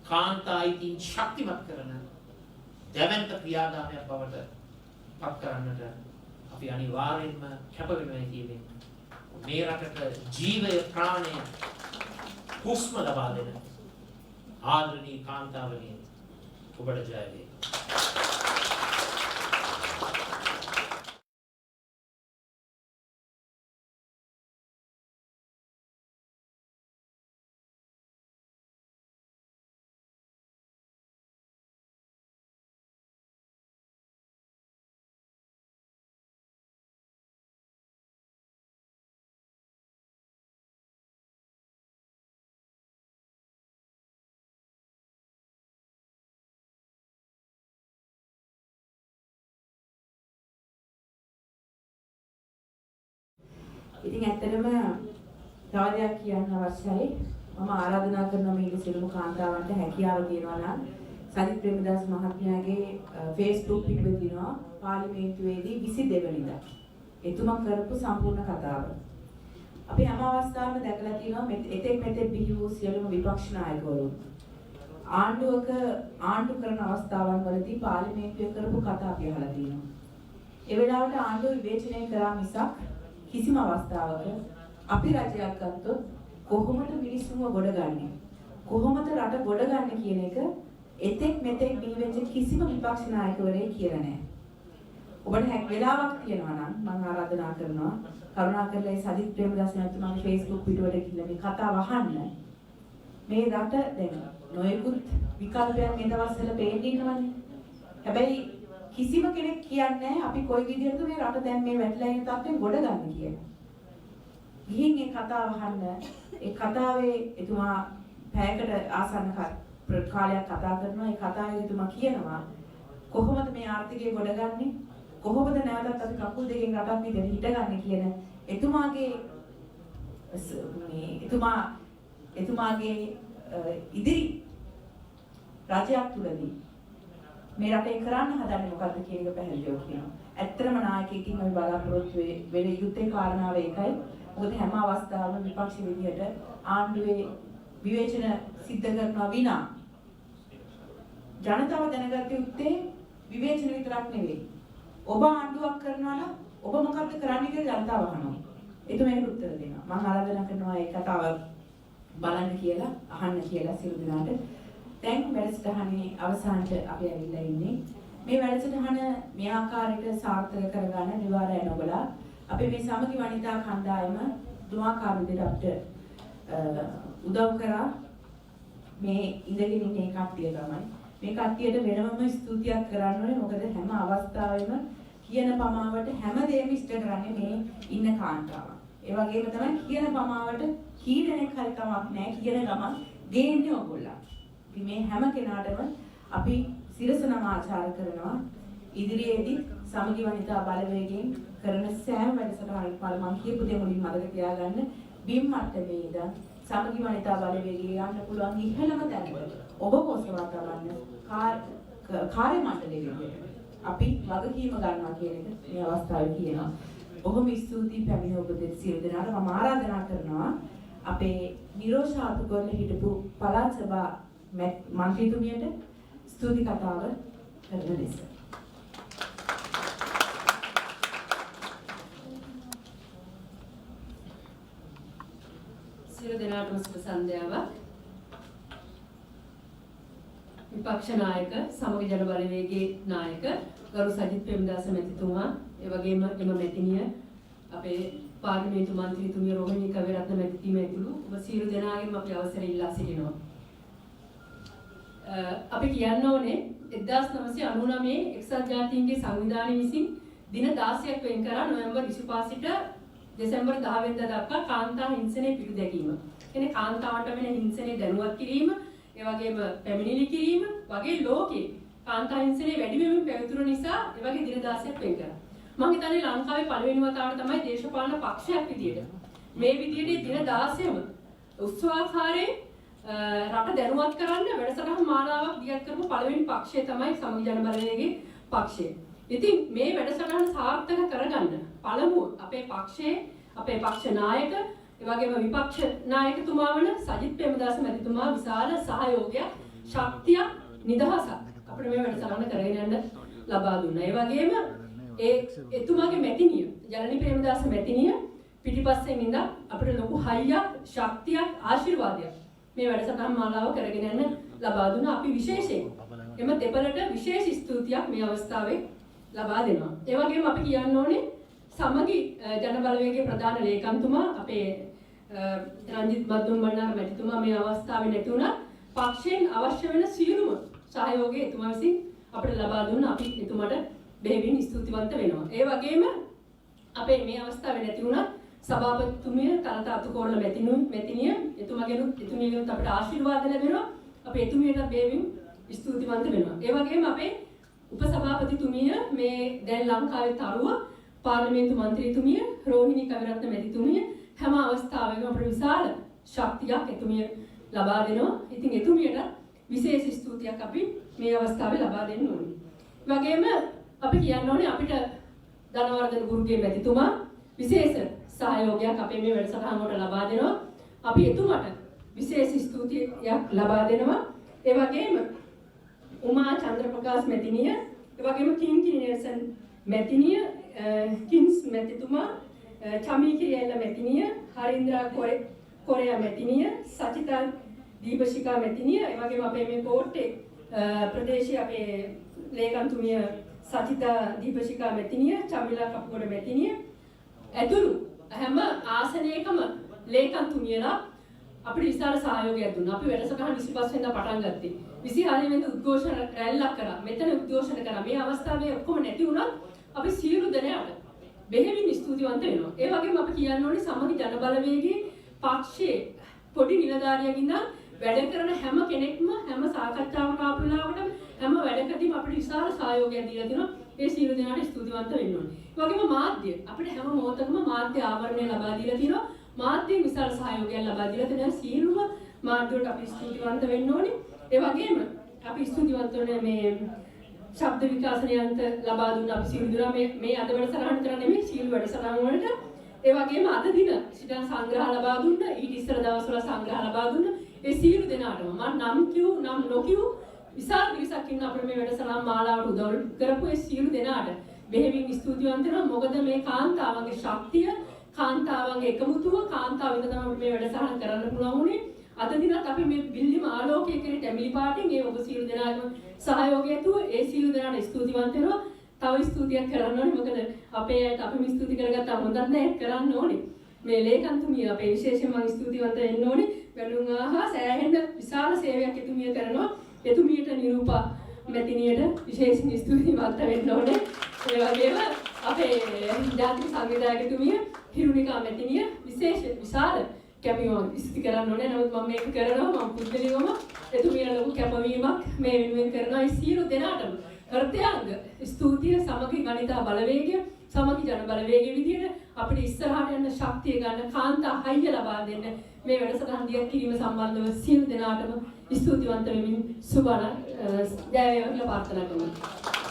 කාන්තා අයිතීන් ශක්තිමත් කරන දැවැන්ත ක්‍රියාදාමයක් බවට පත් කරන්නට අපි අනිවාර්යෙන්ම කැප වෙනවා කියන්නේ මේ රටට ජීවය ප්‍රාණය හුස්ම ලබා දෙන ආදරණීය කාන්තාවනි ඔබට ජය වේවා. ඉතින් ඇත්තටම තව දෙයක් කියන්න අවශ්‍යයි. මම ආරාධනා කරනවා මේ සියලුම කාන්තාවන්ට හැකියාව තියෙනවා නම් සජිත් ප්‍රේමදාස මහත්මයාගේ Facebook පිටුවේ තියෙනවා පාර්ලිමේන්තුවේදී 22 වෙනිදා. එතුමා කරපු සම්පූර්ණ කතාව. අපි හැම අවස්ථාවෙම දැකලා තියෙනවා එතෙක් මෙතෙක් බිහි වූ සියලුම විපක්ෂ 나යකවරු ආණ්ඩු කරන අවස්ථාවන් වලදී පාර්ලිමේන්තුවේ කරපු කතා අපි අහලා තියෙනවා. ඒ වෙලාවට ආණ්ඩුව විවේචනය කරා මිසක් කිසිම අවස්ථාවක අපි රජයක් ගත්තොත් කොහොමද මිනිස්සුන්ව ගොඩගන්නේ? කොහොමද රට ගොඩගන්නේ කියන එක එතෙක් මෙතෙක් බිහිවෙච්ච කිසිම විපක්ෂ නායකවරයෙක් කියලා නැහැ. ඔබට හැක් වෙලාවක් තියෙනවා නම් මම ආරාධනා කරනවා කරුණාකරලා ඒ සජිත් ප්‍රේමදාස මහත්මයාගේ Facebook පිටුවට ගිහිල්ලා මේ කතාව අහන්න. මේ රට දැන් නොයෙකුත් විකල්පයන් මේ දවස්වල පේන්න ඉන්නවනේ. හැබැයි කිසිම කෙනෙක් කියන්නේ අපි කොයි විදිහටද මේ රට දැන් මේ වැටලා ඉන්න තත්ත්වෙන් ගොඩ ගන්න කියලා. ගිහින් මේ කතාව අහන්න. ඒ කතාවේ එතුමා පැයකට ආසන්න කාලයක් කතා කරනවා. ඒ කතාවේ එතුමා කියනවා කොහොමද මේ ආර්ථිකය ගොඩගන්නේ? කොහොමද නැවතත් අපි කකුල් දෙකෙන් රටක් විදිහට හිටගන්නේ කියන එතුමාගේ එතුමාගේ ඉදිරි රජයක් තුලදී මේ රටේ කරන්න හදන්නේ මොකද්ද කියන එක පැහැදිලිව කියනවා. ඇත්තම නායකයෙක්ගෙන් අපි බලාපොරොත්තු වෙන යුත්තේ කාරණාව ඒකයි. මොකද හැම අවස්ථාවකම විපක්ෂ විදියට ආණ්ඩුවේ විවේචන සිද්ධ කරනවා විනා ජනතාව දැනගත යුත්තේ විවේචන විතරක් නෙවෙයි. ඔබ ආණ්ඩුවක් කරනවා නම් ඔබ මොකද්ද කරන්නේ කියලා ජනතාව අහනවා. එතුමෙකට උත්තර දෙනවා. මම ආරාධනා කරනවා ඒ කතාව බලන්න කියලා අහන්න කියලා සියලු දෙනාට. දැන් වැඩසටහනේ අවසානට අපි ඇවිල්ලා ඉන්නේ. මේ වැඩසටහන මේ ආකාරයට සාර්ථක කරගන්න නිවාරය නොබලා අපි මේ සමගි වනිතා කණ්ඩායම දුමාකාර විදිහට අපිට උදව් කරා මේ ඉඳගෙන ඉන්නේ කට්ටිය තමයි. මේ කට්ටියට වෙනම ස්තුතියක් කරන්න ඕනේ. මොකද හැම අවස්ථාවෙම කියන පමාවට හැමදේම ඉෂ්ට කරන්නේ මේ ඉන්න කාන්තාව. ඒ වගේම තමයි කියන පමාවට කීදෙනෙක් හරි කමක් නැහැ කියන ගමන් ගේන්නේ ඔයගොල්ලෝ. ඉතින් මේ හැම කෙනාටම අපි සිරස නමාචාර කරනවා. ඉදිරියේදී සමගි වනිතා බලවේගයෙන් කරන සෑම වැඩසටහනකම මම කියපු දේ මුලින්ම මතක තියාගන්න. බිම් මට්ටමේ ඉඳන් සමගි වනිතා බලවේගය යන්න පුළුවන් ඉහළම තැනට ඔබ පොසවා තබන්න කාර්ය මණ්ඩලයේ විදිහට අපි වගකීම ගන්නවා කියන එක මේ අවස්ථාවේ කියනවා. බොහොම ස්තුතියි පැමිණ ඔබ සියලු දෙනාට. මම ආරාධනා කරනවා අපේ නිරෝෂාතු කරලා හිටපු පළාත් සභා මන්ත්‍රීතුමියට ස්තුති කතාව කරන ලෙස. සියලු දෙනාටම සුබ සන්ධ්‍යාවක්. විපක්ෂ නායක සමගි ජන බලවේගයේ නායක ගරු සජිත් ප්‍රේමදාස මැතිතුමා, ඒ වගේම එම මැතිණිය අපේ පාර්ලිමේන්තු මන්ත්‍රීතුමිය රෝහිණී කවිරත්න මැතිතුමිය ඇතුළු ඔබ සියලු දෙනාගෙන් අපි අවසර ඉල්ලා සිටිනවා. අපි කියන්න ඕනේ 1999 එක්සත් ජාතීන්ගේ සංවිධානය විසින් දින 16ක් වෙන් කරා නොවැම්බර් 25 සිට දෙසැම්බර් 10 වෙනිදා දක්වා කාන්තා හිංසනයේ පිටු දැකීම. කියන්නේ කාන්තාවට වෙන හිංසනයේ දැනුවත් කිරීම, ඒ වගේම පැමිණිලි කිරීම වගේ ලෝකේ කාන්තා හිංසනයේ වැඩි වීම පැවතුන නිසා ඒ වගේ දින 16ක් වෙන් කරා. මම හිතන්නේ ලංකාවේ පළවෙනි වතාවට තමයි දේශපාලන පක්ෂයක් විදියට මේ විදියට දින 16ම උත්සවාකාරයෙන් රට දැනුවත් කරන්න වැඩසටහන් මාලාවක් දියත් කරපු පළවෙනි පක්ෂය තමයි සමගි ජන බලවේගයේ පක්ෂය. ඉතින් මේ වැඩසටහන සාර්ථක කරගන්න පළමුව අපේ පක්ෂයේ අපේ පක්ෂ නායක ඒ වගේම විපක්ෂ නායකතුමා වන සජිත් ප්‍රේමදාස මැතිතුමා විශාල සහයෝගයක්, ශක්තියක්, නිදහසක් අපිට මේ වැඩසටහන කරගෙන යන්න ලබා දුන්නා. ඒ වගේම එතුමාගේ මැතිණිය ජනනි ප්‍රේමදාස මැතිණිය පිටිපස්සෙන් ඉඳන් අපිට ලොකු හයියක්, ශක්තියක්, ආශිර්වාදයක් මේ වැඩසටහන් මාලාව කරගෙන යන්න ලබා දුන්නා. අපි විශේෂයෙන් එම දෙපළට විශේෂ ස්තුතියක් මේ අවස්ථාවේ ලබා දෙනවා. ඒ වගේම අපි කියන්න ඕනේ සමගි ජන බලවේගයේ ප්‍රධාන ලේකම්තුමා අපේ රංජිත් මද්දුම් බණ්ඩාර මැතිතුමා මේ අවස්ථාවේ නැති වුණා. පක්ෂයෙන් අවශ්‍ය වෙන සියලුම සහයෝගය එතුමා විසින් අපිට ලබා දුන්නා. අපි එතුමාට බෙහෙවින් ස්තුතිවන්ත වෙනවා. ඒ වගේම අපේ මේ අවස්ථාවේ නැති වුණා සභාපතිතුමිය තරත අතුකෝරළ මැතිණිය එතුමියගෙනුත් අපිට ආශිර්වාද ලැබෙනවා. අපි එතුමියට බෙහෙවින් ස්තුතිවන්ත වෙනවා. ඒ වගේම අපේ උපසභාපතිතුමිය මේ දැන් ලංකාවේ තරුව පාර්ලිමේන්තු මන්ත්‍රීතුමිය රෝහිණී කවිරත්න මැතිතුමිය හැම අවස්ථාවෙම අපිට විශාල ශක්තියක් එතුමිය ලබා දෙනවා. ඉතින් එතුමියට විශේෂ ස්තුතියක් අපි මේ අවස්ථාවේ ලබා දෙන්න ඕනේ. ඒ වගේම අපි කියන්න ඕනේ අපිට ධනවර්ධන ගුරුගේ මැතිතුමා විශේෂ සහයෝගයක් අපේ මේ වැඩසටහන වලට ලබා දෙනවා. අපි එතුමාට විශේෂ ස්තුතියක් ලබා දෙනවා. ඒ වගේම උමා චන්ද්‍රප්‍රකාශ් මැතිණිය, ඒ වගේම කිංකිණි නෙල්සන් මැතිණිය, කින්ස් මැතිතුමා, චමී කිරියල්ල මැතිනිය, හරින්ද්‍රා කොරයා මැතිනිය, සචිතා දීපශිකා මැතිනිය, ඒ වගේම අපේ මේ කෝට්ටේ ප්‍රදේශයේ අපේ ලේකම්තුමිය සචිතා දීපශිකා මැතිනිය, චමිලා කපුගොඩ මැතිනිය ඇතුළු හැම ආසනයකම ලේකම්තුමියලා අපිට විශාල සහයෝගයක් දුන්නා. අපි වැඩසටහන 25 වෙනිදා පටන් ගත්තේ. 26 වෙනිදා උද්ඝෝෂණ රැල්ලක් කරා. මෙතන උද්ඝෝෂණ කරා. මේ අවස්ථාවේ ඔක්කොම නැති වුණත් අපි සියලු දෙනාට බෙහෙවින් ස්තුතිවන්ත වෙනවා. ඒ වගේම අපි කියන්න ඕනේ සමගි ජනබලවේගයේ පක්ෂයේ පොඩි නිලධාරියෙක් ඉඳන් වැඩ කරන හැම කෙනෙක්ම හැම සාකච්ඡාවක ආපු වෙලාවකට හැම වැඩකදීම අපිට විශාල සහයෝගයක් දීලා තිනවා. ඒ සියලු දෙනාට ස්තුතිවන්ත වෙන්න ඕනේ. ඒ වගේම මාධ්‍ය අපිට හැම මොහොතකම මාධ්‍ය ආවරණය ලබා දීලා තිනවා. මාධ්‍යයෙන් විශාල සහයෝගයක් ලබා දීලා තියෙනවා. සියලුම මාධ්‍යවලට අපි ස්තුතිවන්ත වෙන්න ඕනේ. ඒ වගේම අපි ස්තුතිවන්ත වෙන්නේ මේ ශබ්ද විකාශන යන්ත්‍ර ලබා දුන්න අපි සියලු දෙනා මේ අද වැඩසටහන විතර නෙමෙයි සියලු වැඩසටහන් වලට. ඒ වගේම අද දින සිතන් සංග්‍රහ ලබා දුන්න ඊට ඉස්සර දවස්වල සංග්‍රහ ලබා දුන්න ඒ සියලු දෙනාටම මම නම් නොකියු විශාල පිරිසක් ඉන්න අපේ මේ වැඩසටහන් මාලාවට උදව් කරපු ඒ සියලු දෙනාට බෙහෙවින් ස්තුතිවන්ත වෙනවා. මොකද මේ කාන්තාවගේ ශක්තිය, කාන්තාවගේ එකමුතුව, කාන්තාවෙන් තමයි මේ වැඩසටහන කරන්න පුළුවන් උනේ. අද දිනත් අපි මේ බිල්ලිම ආලෝකයේ කෙරේ ටැමිලි පාටින් ඒ ඔබ සියලු දෙනාගේම සහයෝගය ඇතුව ඒ සියලු දෙනාට ස්තුතිවන්ත වෙනවා. තව ස්තුතියක් කරන්න ඕනේ. මොකද අපේ අයට අපි මේ ස්තුති කරගත්තා හොඳක් නැහැ කරන්න ඕනේ. මේ ලේකම්තුමිය අපේ විශේෂයෙන් මම ස්තුතිවන්ත වෙන්න ඕනේ. බැලුම් ආහා සෑහෙන විශාල සේවයක් එතුමිය කරනවා. එතුමියට නිරූපා මැතිණියට විශේෂයෙන් ස්තුතිවන්ත වෙන්න ඕනේ. ඒ වගේම අපේ ජාතික සංවිධායකතුමිය හිරුනිකා මැතිණිය විශාල කැපවීමක් ස්තුති කරන්න ඕනේ. නමුත් මම මේක කරනවා මම පුදුලිවම එතුමියට ලොකු කැපවීමක් මේ වෙනුවෙන් කරනවා. ඒ සියලු දෙනාටම හෘදයාංග ස්තුතිය සමගි ගණිතා බලවේගය සමගි ජන බලවේගය විදියට අපිට ඉස්සරහට යන ශක්තිය ගන්න කාන්තා හයිය ලබා දෙන්න මේ වැඩසටහන දියත් කිරීම සම්බන්ධව සියලු දෙනාටම ස්තුතිවන්ත වෙමින් සුබ ජය වේවා කියලා ප්‍රාර්ථනා කරනවා.